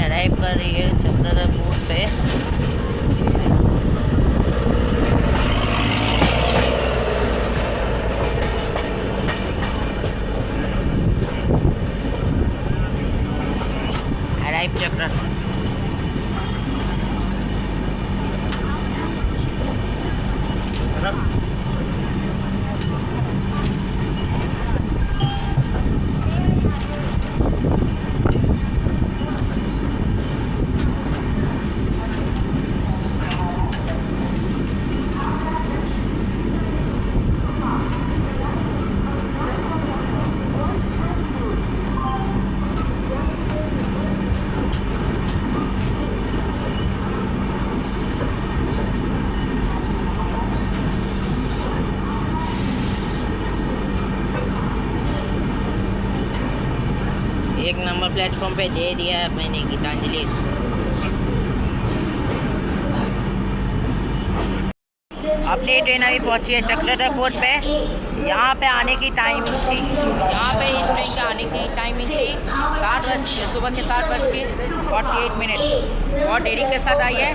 अराइव कर रही है चक्रधरपुर पे। अराइव चक्रधरपुर। एक नंबर प्लेटफॉर्म पे दे दिया है मैंने गीतांजलि एक्सप्रेस। अपनी ट्रेन अभी पहुंची है चक्रधरपुर पे। यहाँ पे आने की टाइमिंग थी, यहाँ पे इस ट्रेन का आने की टाइमिंग थी 7 बजे, सुबह के 7:48। बहुत देरी के साथ आई है,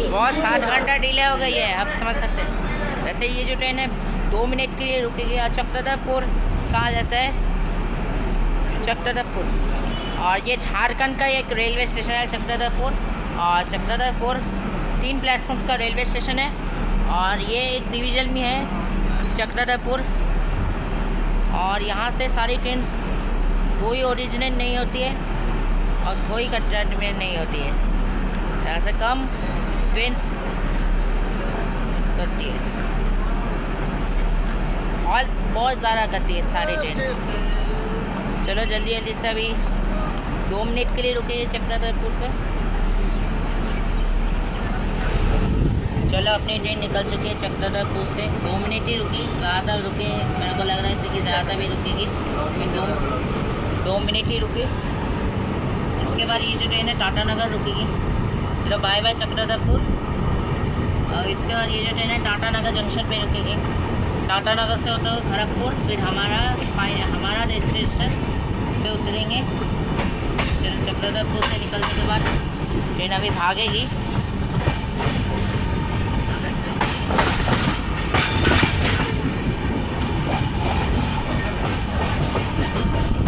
बहुत 7 घंटा डिले हो गई है, आप समझ सकते हैं। वैसे ये जो ट्रेन है 2 मिनट के लिए रुकेगी। और चक्रधरपुर कहा जाता है चक्रधरपुर, और ये झारखंड का एक रेलवे स्टेशन है चक्रधरपुर। और चक्रधरपुर 3 प्लेटफॉर्म्स का रेलवे स्टेशन है, और ये एक डिवीज़न में है चक्रधरपुर। और यहाँ से सारी ट्रेन कोई ओरिजिनेट नहीं होती है और कोई कंटेनमेंट नहीं होती है, यहाँ से कम ट्रेन करती है और बहुत ज़्यादा करती है सारी ट्रेन। चलो जल्दी जल्दी से अभी 2 मिनट के लिए रुके चक्रधरपुर पे। चलो अपनी ट्रेन निकल चुकी है चक्रधरपुर से। 2 मिनट ही रुकी, ज़्यादा रुके मेरे को लग रहा है कि ज़्यादा भी रुकेगी, लेकिन 2 मिनट ही रुकी। इसके बाद ये जो ट्रेन है टाटा नगर रुकेगी। चलो बाय बाय चक्रधरपुर। और इसके बाद ये जो ट्रेन है टाटा नगर जंक्शन पे रुकेगी। टाटा नगर से होता हुआ खड़गपुर, फिर हमारा डेस्टिनेशन पे उतरेंगे। फिर चक्रधरपुर से निकलने के बाद ट्रेन अभी भागेगी।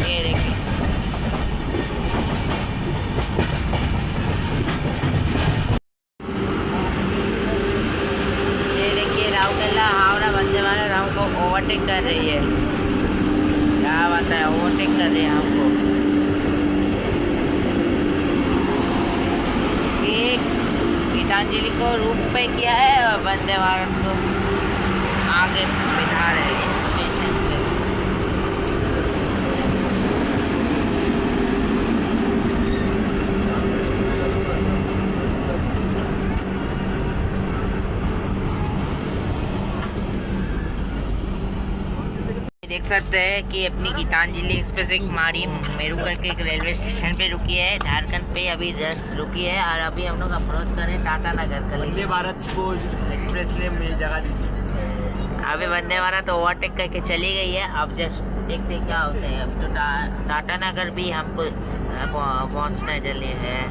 ये देखिए ओवरटेक कर रही है, क्या बात है, ओवरटेक कर रही है हमको। एक गीतांजलि को रूप पे किया है और वंदे भारत को आगे बिठा रहे हैं स्टेशन से। देख सकते हैं कि अपनी गीतांजलि एक्सप्रेस एक मारी मेरू करके एक रेलवे स्टेशन पे रुकी है, झारखंड पे अभी जस्ट रुकी है। और अभी हम लोग अप्रोच करें टाटा नगर के लिए। वंदे भारत को एक्सप्रेस ने मेरी जगह दी। अभी वंदे भारत ओवरटेक करके चली गई है। अब जस्ट देखते क्या होता है। अभी तो टाटा नगर भी हमको पहुंचना जल्दी है,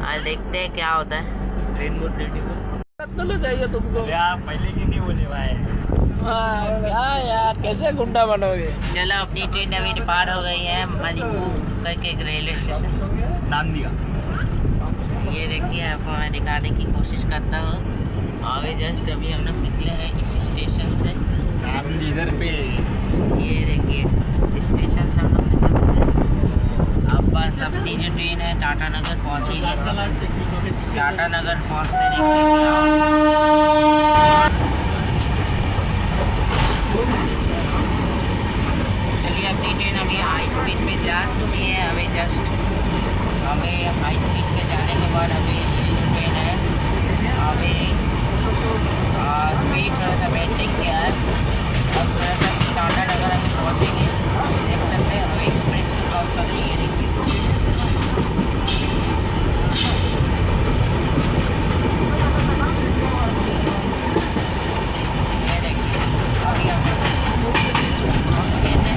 और देखते हैं क्या होता है। ट्रेन को चाहिए तुमको यार, पहले की नहीं बोले भाई। क्या यार, कैसे गुंडा बनोगे। चलो, अपनी ट्रेन अभी डिपार्ट हो गई है मणिपुर करके एक रेलवे स्टेशन। नाम दिया। ये देखिए, आपको मैं दिखाने की कोशिश करता हूँ। अभी जस्ट अभी हम लोग निकले हैं इस स्टेशन से। नाम इधर पे। ये देखिए, इस स्टेशन से हम लोग निकल चुके हैं। अब बस अपनी जो ट्रेन है टाटा नगर पहुँचेगी। टाटा नगर पहुँचते देखते चलिए, अपनी ट्रेन अभी हाई स्पीड पे जा चुकी है। अभी जस्ट हमें हाई स्पीड पे जाने के बाद अभी ये जो ट्रेन है अभी स्पीड थोड़ा सा मेंटेन किया है। अब थोड़ा सा टाटा नगर अभी पहुँचेंगे। देख सकते हैं अभी ब्रिज को क्रॉस कर रही है। देखिए, ये देखिए, अभी हम ब्रिज को क्रॉस किए थे।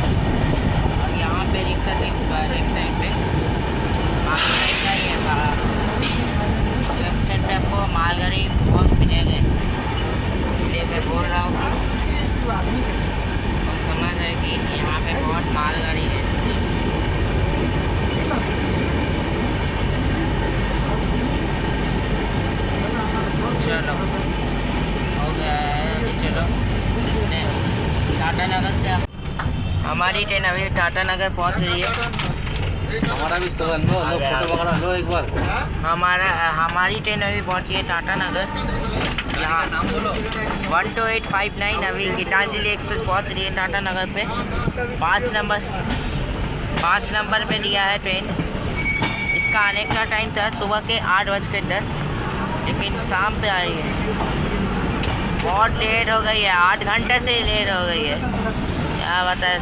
अब यहाँ पे देख सकते हैं लेफ्ट साइड पे मालगाड़ी का ये सेट पे आपको मालगाड़ी बहुत मिलेंगे। इसलिए मैं बोल रहा हूँ कि तो समझ है कि यहाँ पे बहुत मालगाड़ी है। इसलिए चलो हो गया है। अभी चलो टाटा नगर से हमारी ट्रेन अभी टाटा नगर पहुँच रही है। हमारा भी सब लो फोटो वगैरह लो एक बार। हमारी ट्रेन अभी पहुंची है टाटा नगर। यहाँ 12859 अभी गीतांजलि एक्सप्रेस पहुंच रही है टाटा नगर पे। 5 नंबर पे दिया है ट्रेन। इसका आने का टाइम था सुबह के 8:10, लेकिन शाम पे आ रही है। बहुत लेट हो गई है, 8 घंटे से ही लेट हो गई है। क्या बताए।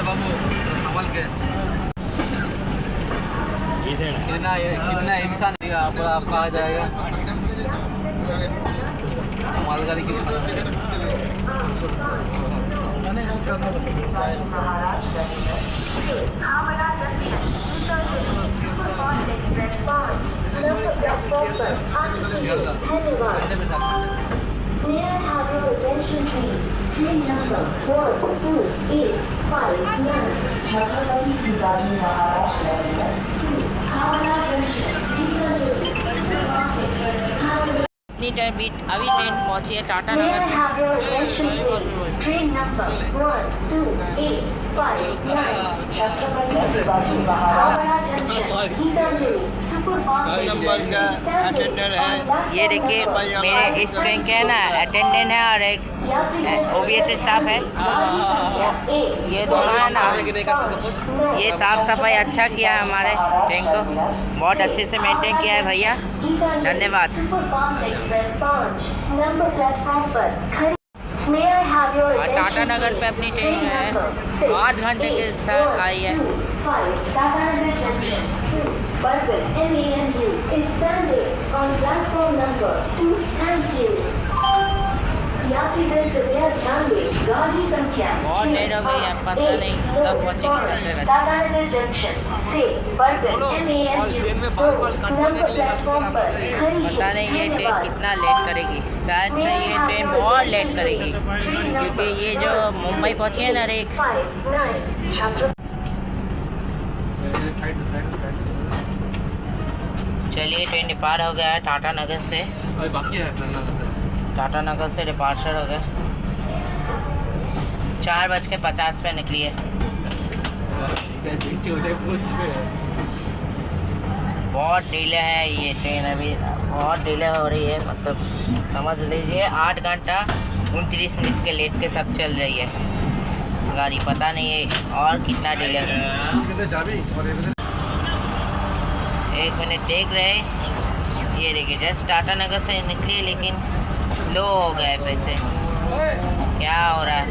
बाबू संभल के कितना इंसान आपका आ जाएगा मालगाड़ी की। May I have your attention please? Train number 42859 Chhatrapati Shivaji Maharaj Terminus to Havana Junction, Gीतांजलि Superfast Express has अभी ट्रेन पहुंची है Tata May I Nagar. have your attention please? Train number 12859 Chhatrapati Shivaji Maharaj Junction, Gीतांजलि Superfast Express is standing on ये देखिए, मेरे इस train के है ना अटेंडेंट है और एक OBH स्टाफ है। ये दोनों है ना, ये साफ सफाई अच्छा किया है हमारे ट्रेन को, बहुत अच्छे से मेंटेन किया है भैया, धन्यवाद। और टाटा नगर पे अपनी ट्रेन जो है 8 घंटे के साथ आई है। यात्रीगण कृपया ध्यान दें, गाड़ी संख्या बहुत लेट हो गई है, पता नहीं कब पहुंचेगी संजय। टाटा नगर जंक्शन से बर्बन MAMU नंबर प्लेटफॉर्म पर खड़ी है। पता नहीं ये ट्रेन कितना लेट करेगी, शायद से ये ट्रेन बहुत लेट करेगी, क्योंकि ये जो मुंबई पहुंची है ना रेक। चलिए ट्रेन डिपार्ट हो गया है टाटा नगर से। अभी बाकी है टाटा नगर से डिपार्चर हो गया। 4:50 पे निकली है। बहुत डिले है ये ट्रेन, अभी बहुत डिले हो रही है, मतलब समझ लीजिए 8 घंटा 29 मिनट के लेट के साथ चल रही है गाड़ी। पता नहीं है और कितना डिले है। 1 मिनट देख रहे, ये देखिए जस्ट टाटा नगर से निकली लेकिन स्लो हो गए फिर से। क्या हो रहा है?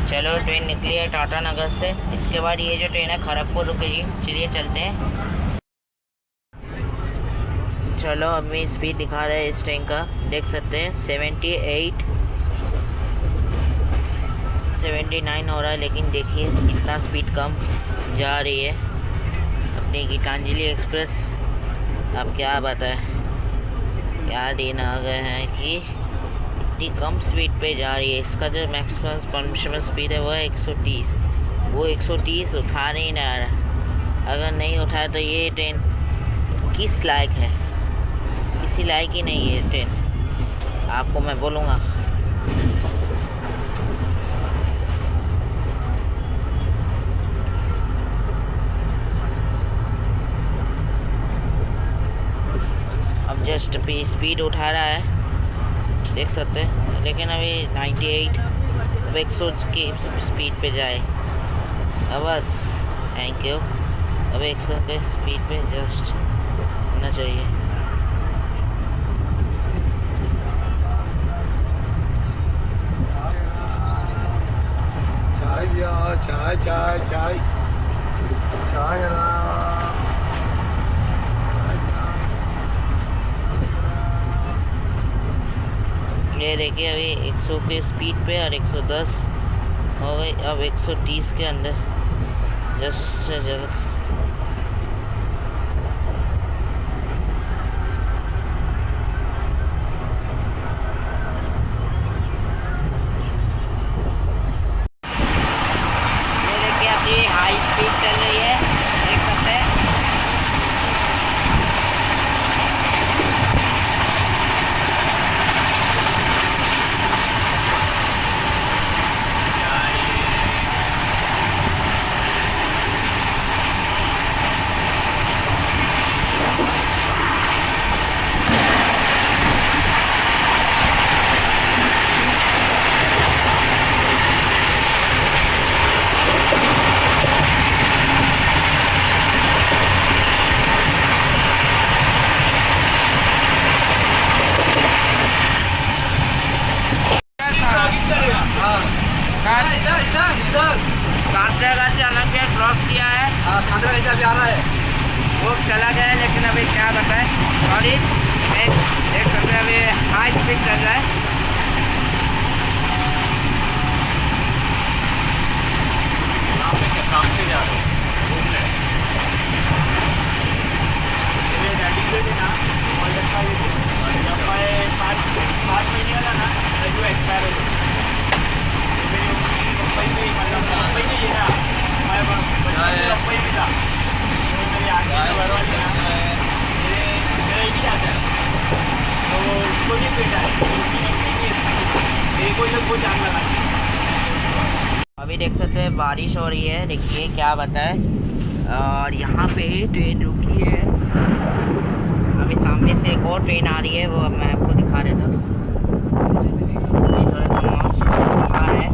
चलो ट्रेन निकली है टाटा नगर से। इसके बाद ये जो ट्रेन है खड़गपुर रुकेगी। चलिए चलते हैं। चलो अभी स्पीड दिखा रहे हैं इस ट्रेन का, देख सकते हैं 78 79 हो रहा है, लेकिन देखिए इतना स्पीड कम जा रही है अपनी गीतांजलि एक्सप्रेस। अब क्या बताएं, क्या दिन आ गए हैं कि इतनी कम स्पीड पे जा रही है। इसका जो मैक्सिमम परमिशन स्पीड है वो है 130। वो 130 उठा नहीं रहा है। अगर नहीं उठाए तो ये ट्रेन किस लायक है? किसी लायक ही नहीं है ट्रेन, आपको मैं बोलूँगा। अब जस्ट भी स्पीड उठा रहा है, देख सकते हैं, लेकिन अभी 98 अब 100 की स्पीड पे जाए। अब बस थैंक यू। अब 100 के स्पीड पे जस्ट होना चाहिए। चाय भैया, चाय चाय चाय चाय ना। ये देखिए अभी 100 के स्पीड पे और 110 हो गई। अब 130 के अंदर जस्ट से जल्द। ये देखिए अभी हाई स्पीड चल रही है, देख सकते हैं। सांतरा चाणक्य क्रॉस किया है। अभी आ रहा है। वो चला गया है, लेकिन अभी क्या बताएं, सॉरी। देख सकते हैं अभी हाई स्पीड चल रहा है। यहाँ पे क्या काम से जा रहे हो घूमने? मेरे डैडी को भी ना और जब मैं 5 महीने वाला ना जो एक्सपायर हो गया मेरी मुंबई में, मतलब मुंबई में ये ना मैं मुंबई में था। तो मेरी आगे भरवा ना मेरा एक ही आता है, तो उसको नहीं पेटा है, मेरे को ये बहुत जान लगा। अभी देख सकते हैं बारिश हो रही है, देखिए क्या बताएं। और यहाँ पे ट्रेन रुकी है। अभी सामने से एक और ट्रेन आ रही है, वो अब मैं आपको दिखा देता हूँ। अभी थोड़ा सा मानसून दिखा है,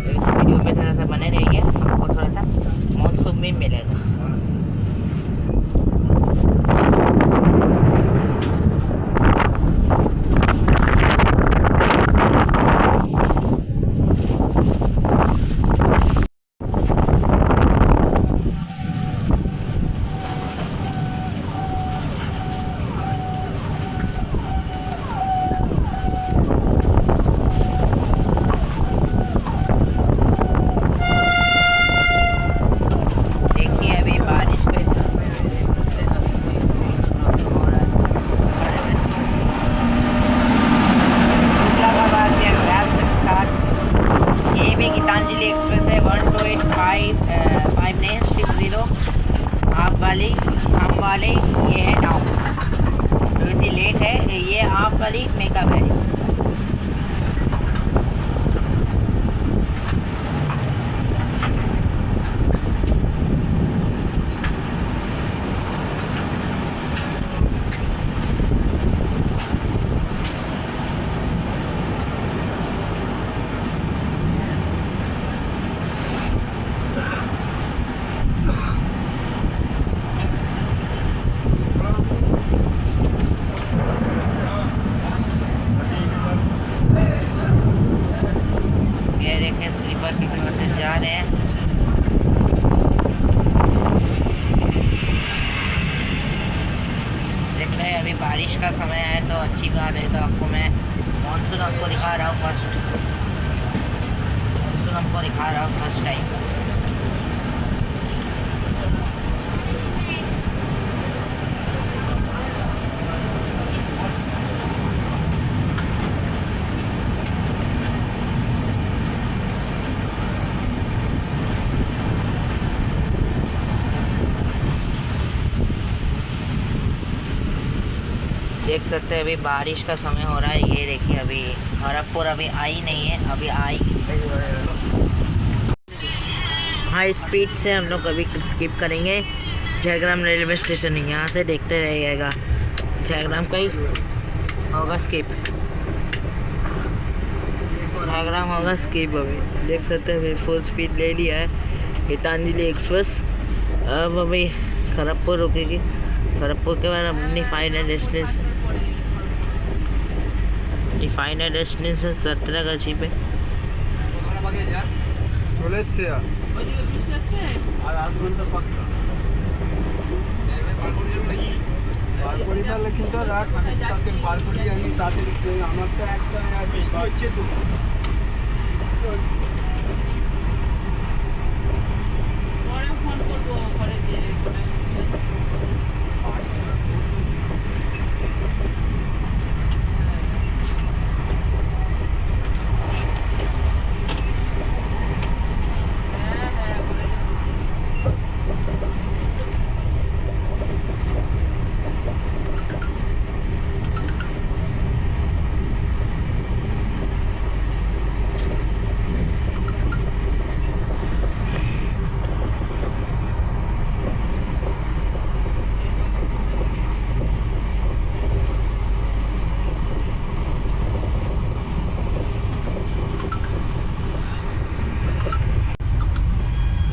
तो इस वीडियो पे थोड़ा सा बने रहिए, आपको थोड़ा सा मानसून भी मिलेगा। हाफ वाली मेकअप है। ये देखें स्लीपर की तरफ से जा रहे हैं। देख रहे हैं अभी बारिश का समय है तो अच्छी बात है। तो आपको मैं मानसून आपको दिखा रहा हूँ फर्स्ट टाइम। देख सकते हैं अभी बारिश का समय हो रहा है। ये देखिए अभी खड़गपुर अभी आई नहीं है, अभी आएगी। हाई स्पीड से हम लोग अभी स्किप करेंगे जयग्राम रेलवे स्टेशन। यहाँ से देखते रहिएगा, जयग्राम का ही होगा स्किप, जयग्राम होगा स्किप। अभी देख सकते हैं अभी फुल स्पीड ले लिया है गीतांजलि एक्सप्रेस। अब अभी खड़गपुर रुकेगी, खड़गपुर के बाद अपनी फाइनल डेस्टिनेशन संतरागाछी पे।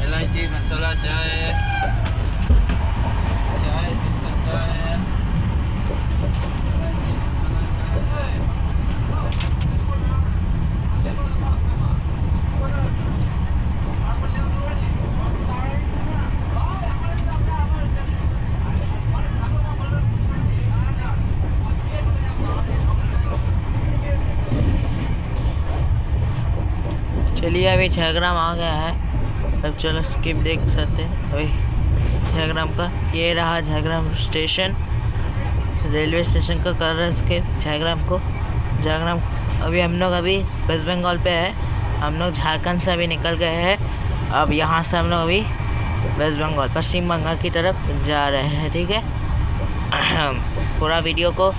इलायची मसाला चाय पी सकता है। चलिए अभी जयग्राम आ गया है। अब चलो स्किप देख सकते हैं अभी जयग्राम का। ये रहा जयग्राम स्टेशन, रेलवे स्टेशन का कर रहा है स्किप जयग्राम को। जयग्राम अभी हम लोग अभी वेस्ट बंगाल पे है, हम लोग झारखंड से अभी निकल गए हैं। अब यहाँ से हम लोग अभी वेस्ट बंगाल पश्चिम बंगाल की तरफ जा रहे हैं, ठीक है। पूरा वीडियो को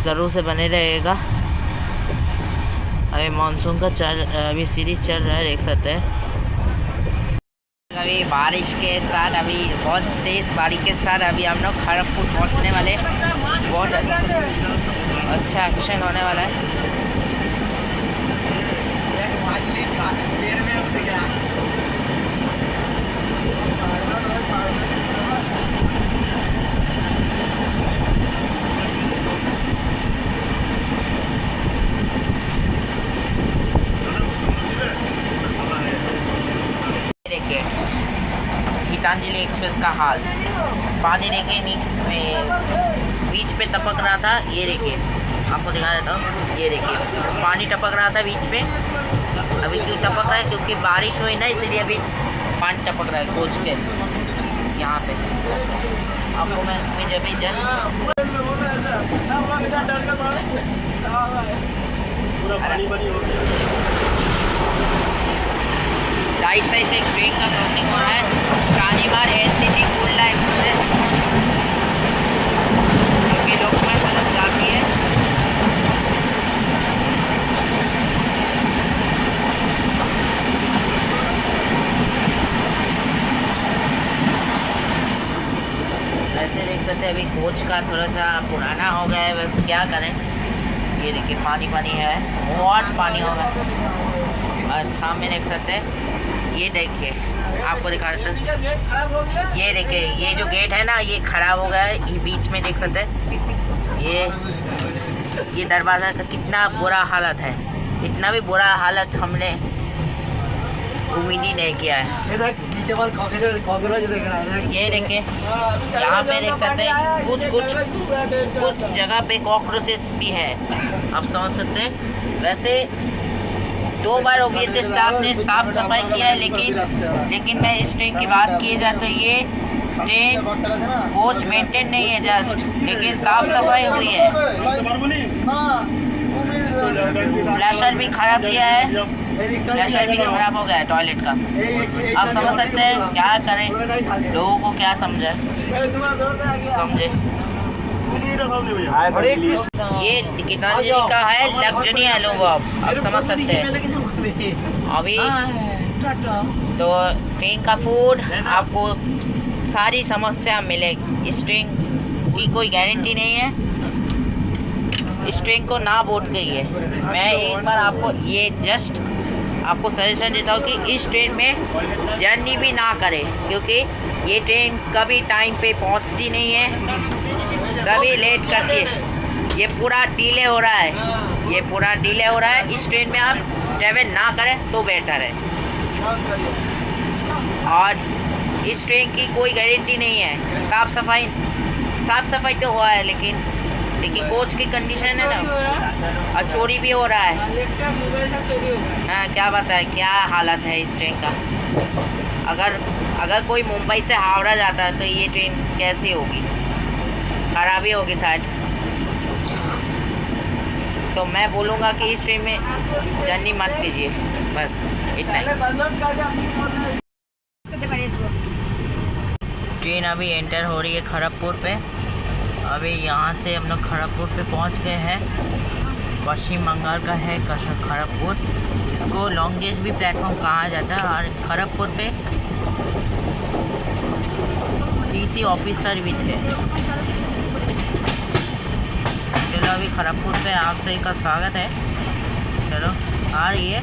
ज़रूर से बने रहेगा। अभी मानसून का अभी सीरीज चल रहा है, देख सकते हैं। अभी बारिश के साथ अभी बहुत तेज़ बारिश के साथ अभी हम लोग खड़गपुर पहुंचने वाले। बहुत अच्छा एक्शन होने वाला है। देखिए गीतांजलि एक्सप्रेस का हाल, पानी देखिए नीचे बीच पे टपक रहा था। ये देखिए आपको दिखा देता हूँ, ये देखिए पानी टपक रहा था बीच पे। अभी क्यों टपक रहा है? क्योंकि बारिश हुई ना, इसलिए अभी पानी टपक रहा है कोच के यहाँ पे। आपको मैं जब भी जस्ट राइट साइड से एक ट्रेन का क्रॉसिंग हो रहा है, शालीमार एनटीटी कुर्ला एक्सप्रेस, जो कि लोकमान्य सड़क जाती है। कोच का थोड़ा सा पुराना हो गया है, बस क्या करें। ये देखिए पानी पानी है, बहुत पानी होगा। और सामने देख सकते हैं, ये देखिए आपको दिखा देता हूँ। ये देखिए ये जो गेट है ना, ये ख़राब हो गया है। ये बीच में देख सकते हैं, ये दरवाज़ा का कितना बुरा हालत है। इतना भी बुरा हालत हमने उम्मीद ही नहीं किया है। ये देखिए यहाँ पे देख सकते हैं कुछ जगह पे कॉकरोचेस भी है, आप समझ सकते हैं। वैसे 2 बार ओबीएच स्टाफ ने साफ सफाई किया है, लेकिन मैं इस ट्रेन की बात की जाए तो ये ट्रेन कोच मेंटेन नहीं है जस्ट, लेकिन साफ सफाई हुई है। फ्लैशर भी खराब किया है, फ्लैशर भी खराब हो गया है टॉयलेट का। आप समझ सकते हैं क्या करें, लोगों को क्या समझे। ये गीतांजलि का है लग्जरी अनुभव, आप समझ सकते हैं। अभी तो ट्रेन का फूड आपको सारी समस्या मिलेगी। इस ट्रेन की कोई गारंटी नहीं है, इस ट्रेन को ना बोट गई है। मैं एक बार आपको ये जस्ट आपको सजेशन देता हूँ कि इस ट्रेन में जर्नी भी ना करें, क्योंकि ये ट्रेन कभी टाइम पे पहुँचती नहीं है, सभी लेट करती है। ये पूरा डिले हो रहा है, ये पूरा डिले हो रहा है। इस ट्रेन में आप ट्रैवल ना करें तो बेटर है। और इस ट्रेन की कोई गारंटी नहीं है। साफ़ सफाई तो हुआ है, लेकिन कोच की कंडीशन है ना, और चोरी भी हो रहा है। हाँ क्या बताए, क्या हालत है इस ट्रेन का। अगर कोई मुंबई से हावड़ा जाता है तो ये ट्रेन कैसी होगी, खराबी होगी शायद। तो मैं बोलूँगा कि इस ट्रेन में जर्नी मत कीजिए, बस इतना ही। ट्रेन अभी एंटर हो रही है खड़गपुर पे। अभी यहाँ से हम लोग खड़गपुर पे पहुँच गए हैं। पश्चिम बंगाल का है खड़गपुर। इसको लॉन्गेज भी प्लेटफॉर्म कहा जाता है। और खड़गपुर पे टीसी ऑफिसर भी थे। चलो अभी खड़गपुर पे आप सभी का स्वागत है। चलो आ रही है।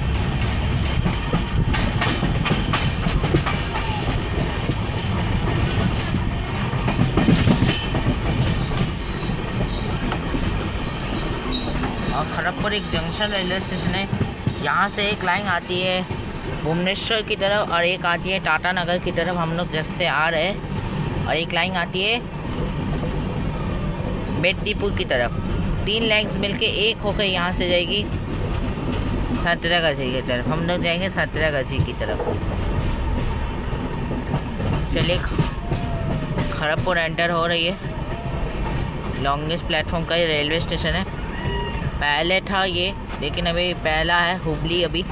और खड़गपुर एक जंक्शन रेलवे स्टेशन है। यहाँ से एक लाइन आती है भुवनेश्वर की तरफ और एक आती है टाटा नगर की तरफ, हम लोग जैसे आ रहे हैं। और एक लाइन आती है मेदिनीपुर की तरफ। 3 लाइन्स मिलके एक होकर यहाँ से जाएगी संतरागाछी की तरफ। हम लोग जाएंगे संतरागाछी की तरफ। चलिए खड़गपुर एंटर हो रही है। लॉन्गेस्ट प्लेटफॉर्म का ये रेलवे स्टेशन है। पहले था ये, लेकिन अभी पहला है हुबली। अभी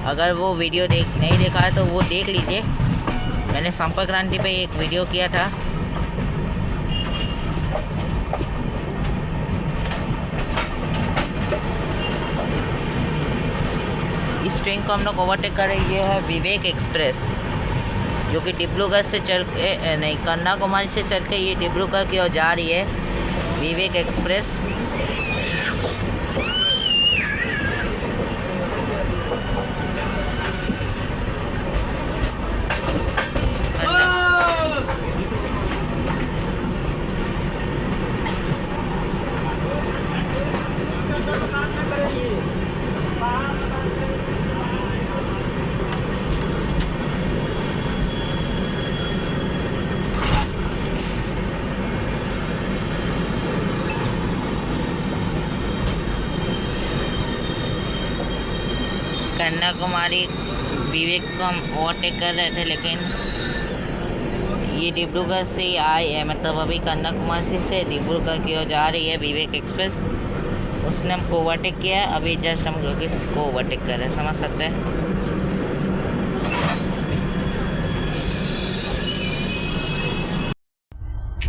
अगर वो वीडियो नहीं देखा है तो वो देख लीजिए। मैंने संपर्क क्रांति पे एक वीडियो किया था। इस ट्रेन को हम लोग ओवरटेक कर रही है विवेक एक्सप्रेस, जो कि डिब्रूगढ़ से चल के नहीं कन्याकुमारी से चल के ये डिब्रूगढ़ की ओर जा रही है। विवेक एक्सप्रेस कन्याकुमारी विवेक को हम ओवरटेक कर रहे थे, लेकिन ये डिब्रूगढ़ से ही आई है। मतलब अभी कन्याकुमारी से डिब्रूगढ़ की ओर जा रही है विवेक एक्सप्रेस। उसने हमको ओवरटेक किया है। अभी जस्ट हम लोग इसको ओवरटेक कर रहे हैं, समझ सकते हैं।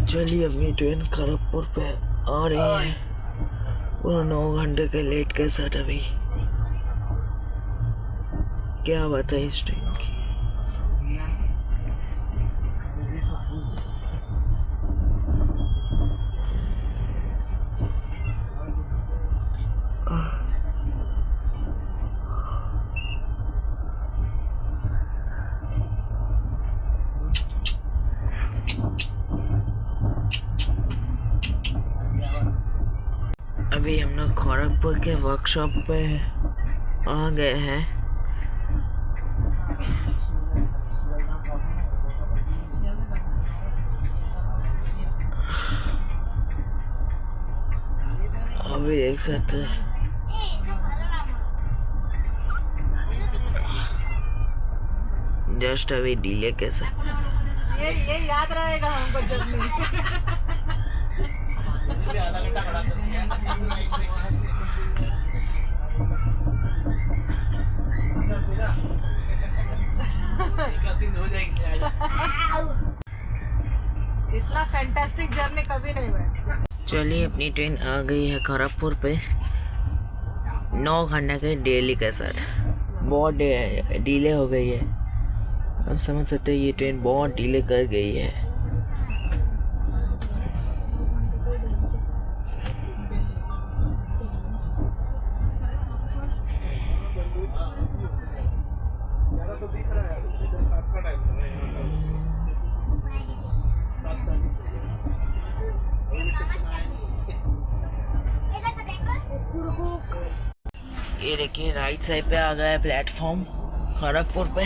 चलिए अपनी ट्रेन खड़गपुर पे आ रही है, पूरा 9 घंटे के लेट के साथ। अभी क्या बात है इस ट्रेन की। अभी हम लोग खड़गपुर के वर्कशॉप पे आ गए हैं। अभी देख सकते हैं जस्ट अभी डीले के साथ ये याद रहेगा हमको जर्नी। इतना फैंटास्टिक जर्नी कभी नहीं हुआ। चलिए अपनी ट्रेन आ गई है खड़गपुर पे 9 घंटे के डेली के साथ। बहुत डिले हो गई है। अब समझ सकते हैं ये ट्रेन बहुत डिले कर गई है। ये देखिए राइट साइड पे आ गया है प्लेटफॉर्म खड़गपुर पे।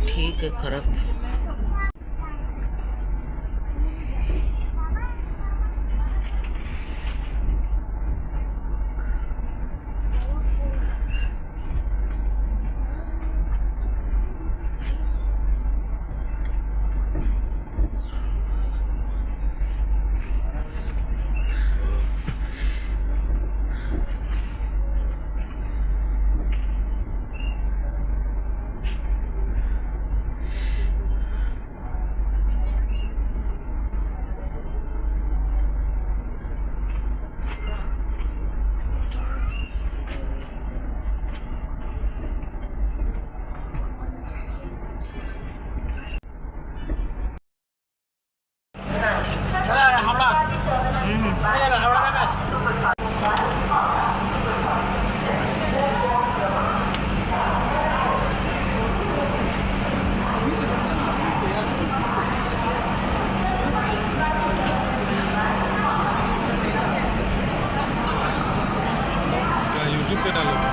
ठीक है खड़गपुर यूट्यूब पे डालोगे,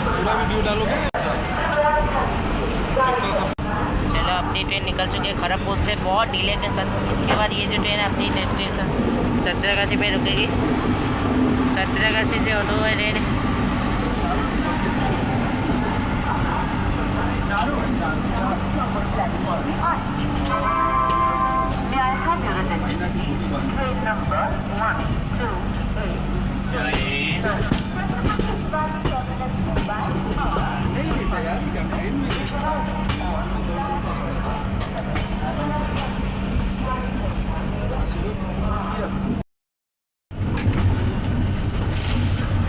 पूरा वीडियो डालोगे। चलो अपनी ट्रेन निकल चुकी है खड़गपुर से बहुत डिले के साथ। इसके बाद ये जो ट्रेन है अपनी डेस्टिनेशन संतरागाछी पे रुकेगी। संतरागाछी से ऑटो है ट्रेन।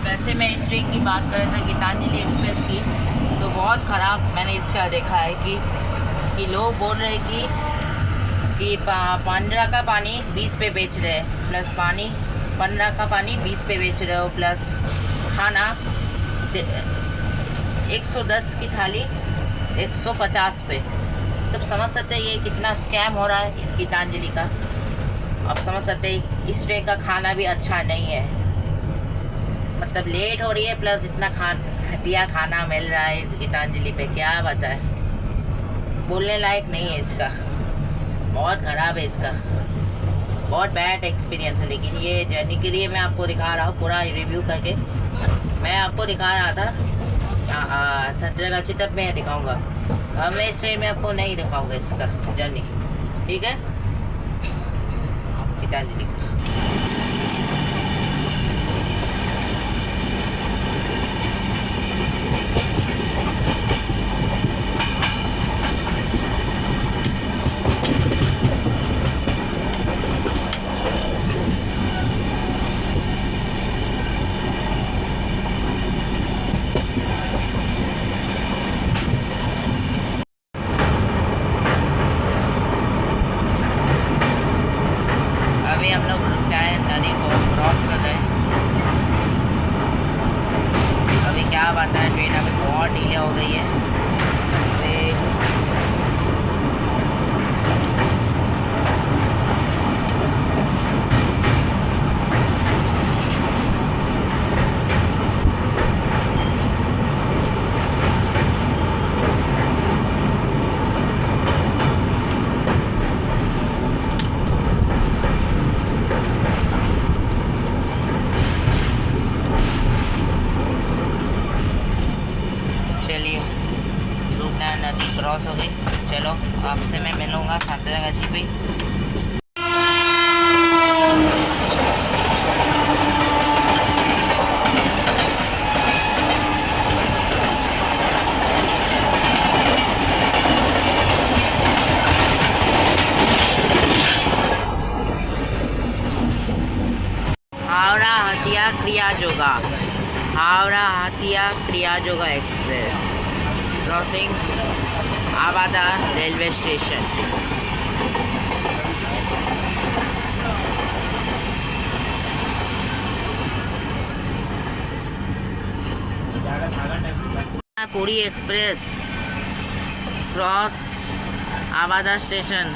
वैसे मैं इस ट्रेन की बात कर रहा था गीतांजलि एक्सप्रेस की, तो बहुत ख़राब मैंने इसका देखा है कि लोग बोल रहे कि 15 का पानी 20 पे बेच रहे हैं, प्लस 15 का पानी 20 पे बेच रहे हो, प्लस खाना 110 की थाली 150 पे। तब समझ सकते हैं ये कितना स्कैम हो रहा है इस गीतांजलि का। अब समझ सकते हैं इस ट्रेन का खाना भी अच्छा नहीं है, मतलब लेट हो रही है, प्लस इतना घटिया खाना मिल रहा है इस गीतांजलि पे, क्या बताए, बोलने लायक नहीं है इसका। बहुत ख़राब है इसका, बहुत बैड एक्सपीरियंस है। लेकिन ये जर्नी के लिए मैं आपको दिखा रहा हूँ पूरा रिव्यू करके। मैं आपको दिखा रहा था संतरागाछी, तब मैं दिखाऊंगा। अब मैं इस ट्रेन में आपको नहीं दिखाऊंगा इसका जर्नी, ठीक है, गीतांजलि का। नदी क्रॉस हो गई। चलो आपसे मैं मिलूँगा सांतरागाछी पे। हावड़ा हतिया क्रियाजोगा, हावड़ा हतिया क्रियाजोगा एक्सप्रेस क्रॉसिंग आवादा रेलवे स्टेशन। पूरी एक्सप्रेस क्रॉस आवादा स्टेशन।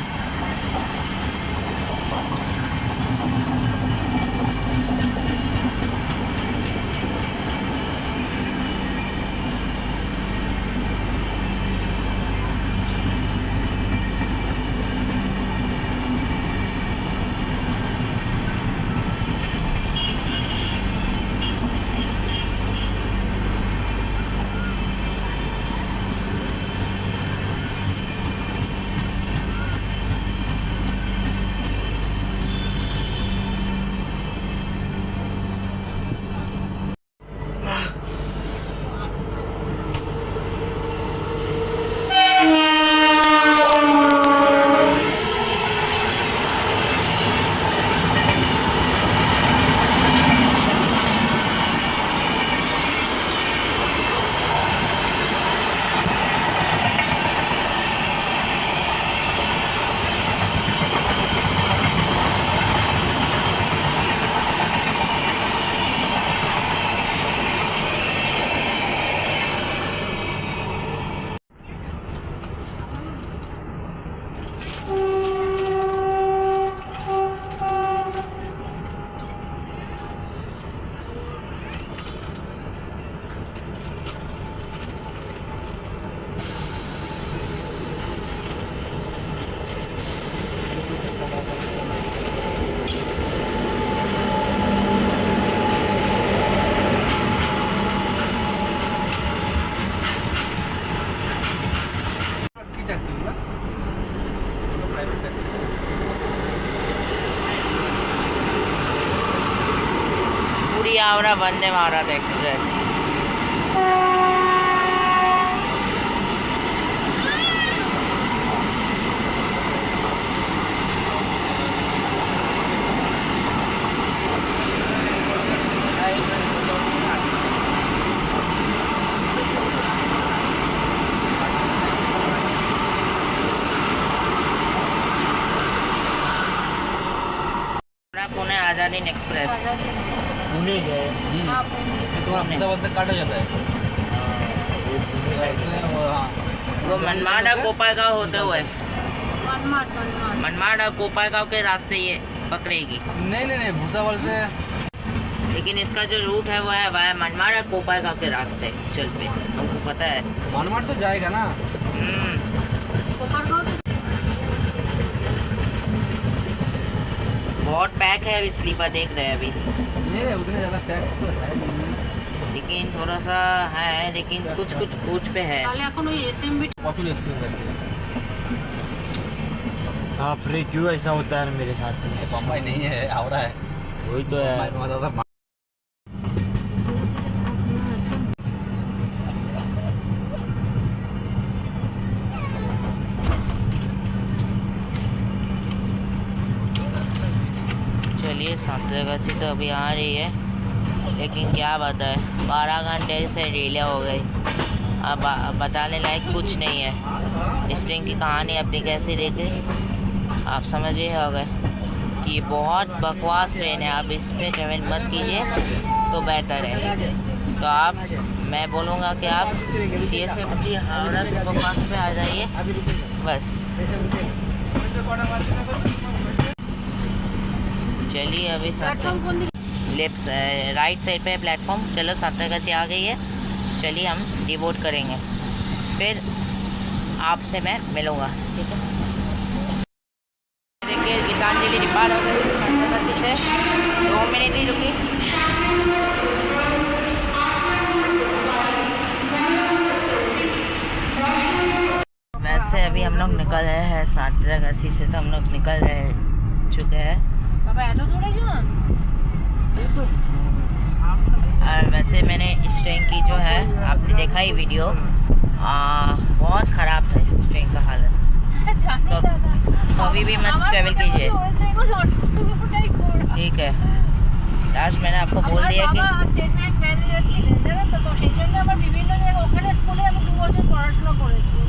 पूरी हावड़ा वंदे भारत एक्सप्रेस। पुणे आज़ादीन एक्सप्रेस। पुणे गए हाँ, तो अहमदाबाद तक काटा जाता है। वो मनमाड और कोपाईगांव होते हुए मनमाड मनमाड मनमाड और कोपाईगांव के रास्ते ये पकड़ेगी। नहीं भूसावल से। लेकिन इसका जो रूट है वो है वाया मनमाड और कोपाईगांव के रास्ते चल पे, हमको पता है। मनमाड तो जाएगा ना। बहुत पैक है अभी, स्लीपर देख रहे हैं अभी, नहीं उतने ज़्यादा पैक तो है नहीं, लेकिन थोड़ा सा है, लेकिन कुछ कुछ कोच पे है। पॉपुलर एक्सप्रेस अच्छी है। हाँ फ्री क्यों ऐसा होता है मेरे साथ में? बम्बई नहीं है, हावड़ा है। वही तो है। बम्बई में ज़्यादा चलिए सांतरागाछी तो अभी आ रही है, लेकिन क्या बताए 12 घंटे से डिले हो गई। अब बताने लायक कुछ नहीं है। इस ट्रेन की कहानी अपनी कैसी देखी आप समझ ही हो गए कि ये बहुत बकवास ट्रेन है। आप इस पर ट्रेवल मत कीजिए तो बेहतर है। तो आप, मैं बोलूँगा कि आप CSMT हावड़ा सुपरफास्ट पे आ जाइए बस। चलिए अभी लेफ्ट राइट साइड पे प्लेटफॉर्म। चलो सांतरागाछी आ गई है, चलिए हम डिबोर्ड करेंगे, फिर आपसे मैं मिलूँगा, ठीक है। देखिए गीतांजलि डिपार्ट हो गई सांतरागाछी से, 2 मिनट ही रुकी। से अभी हम लोग निकल रहे हैं सांतरागाछी से, तो हम लोग निकल रहे चुके हैं। बाबा एत दूरे जान और वैसे मैंने इस ट्रेन की जो है आपने देखा ही वीडियो, बहुत ख़राब था इस ट्रेन का हालत। जाने दादा कभी भी मत ट्रैवल कीजिए, ठीक है। लास्ट मैंने आपको बोल दिया कि স্টেট ব্যাংক ম্যানেজার ছিলেন জানেন তো, তো সেই জন্য আমার বিভিন্ন জায়গায় ওখানে স্কুলে আমি 2 বছর পড়াশোনা করেছি।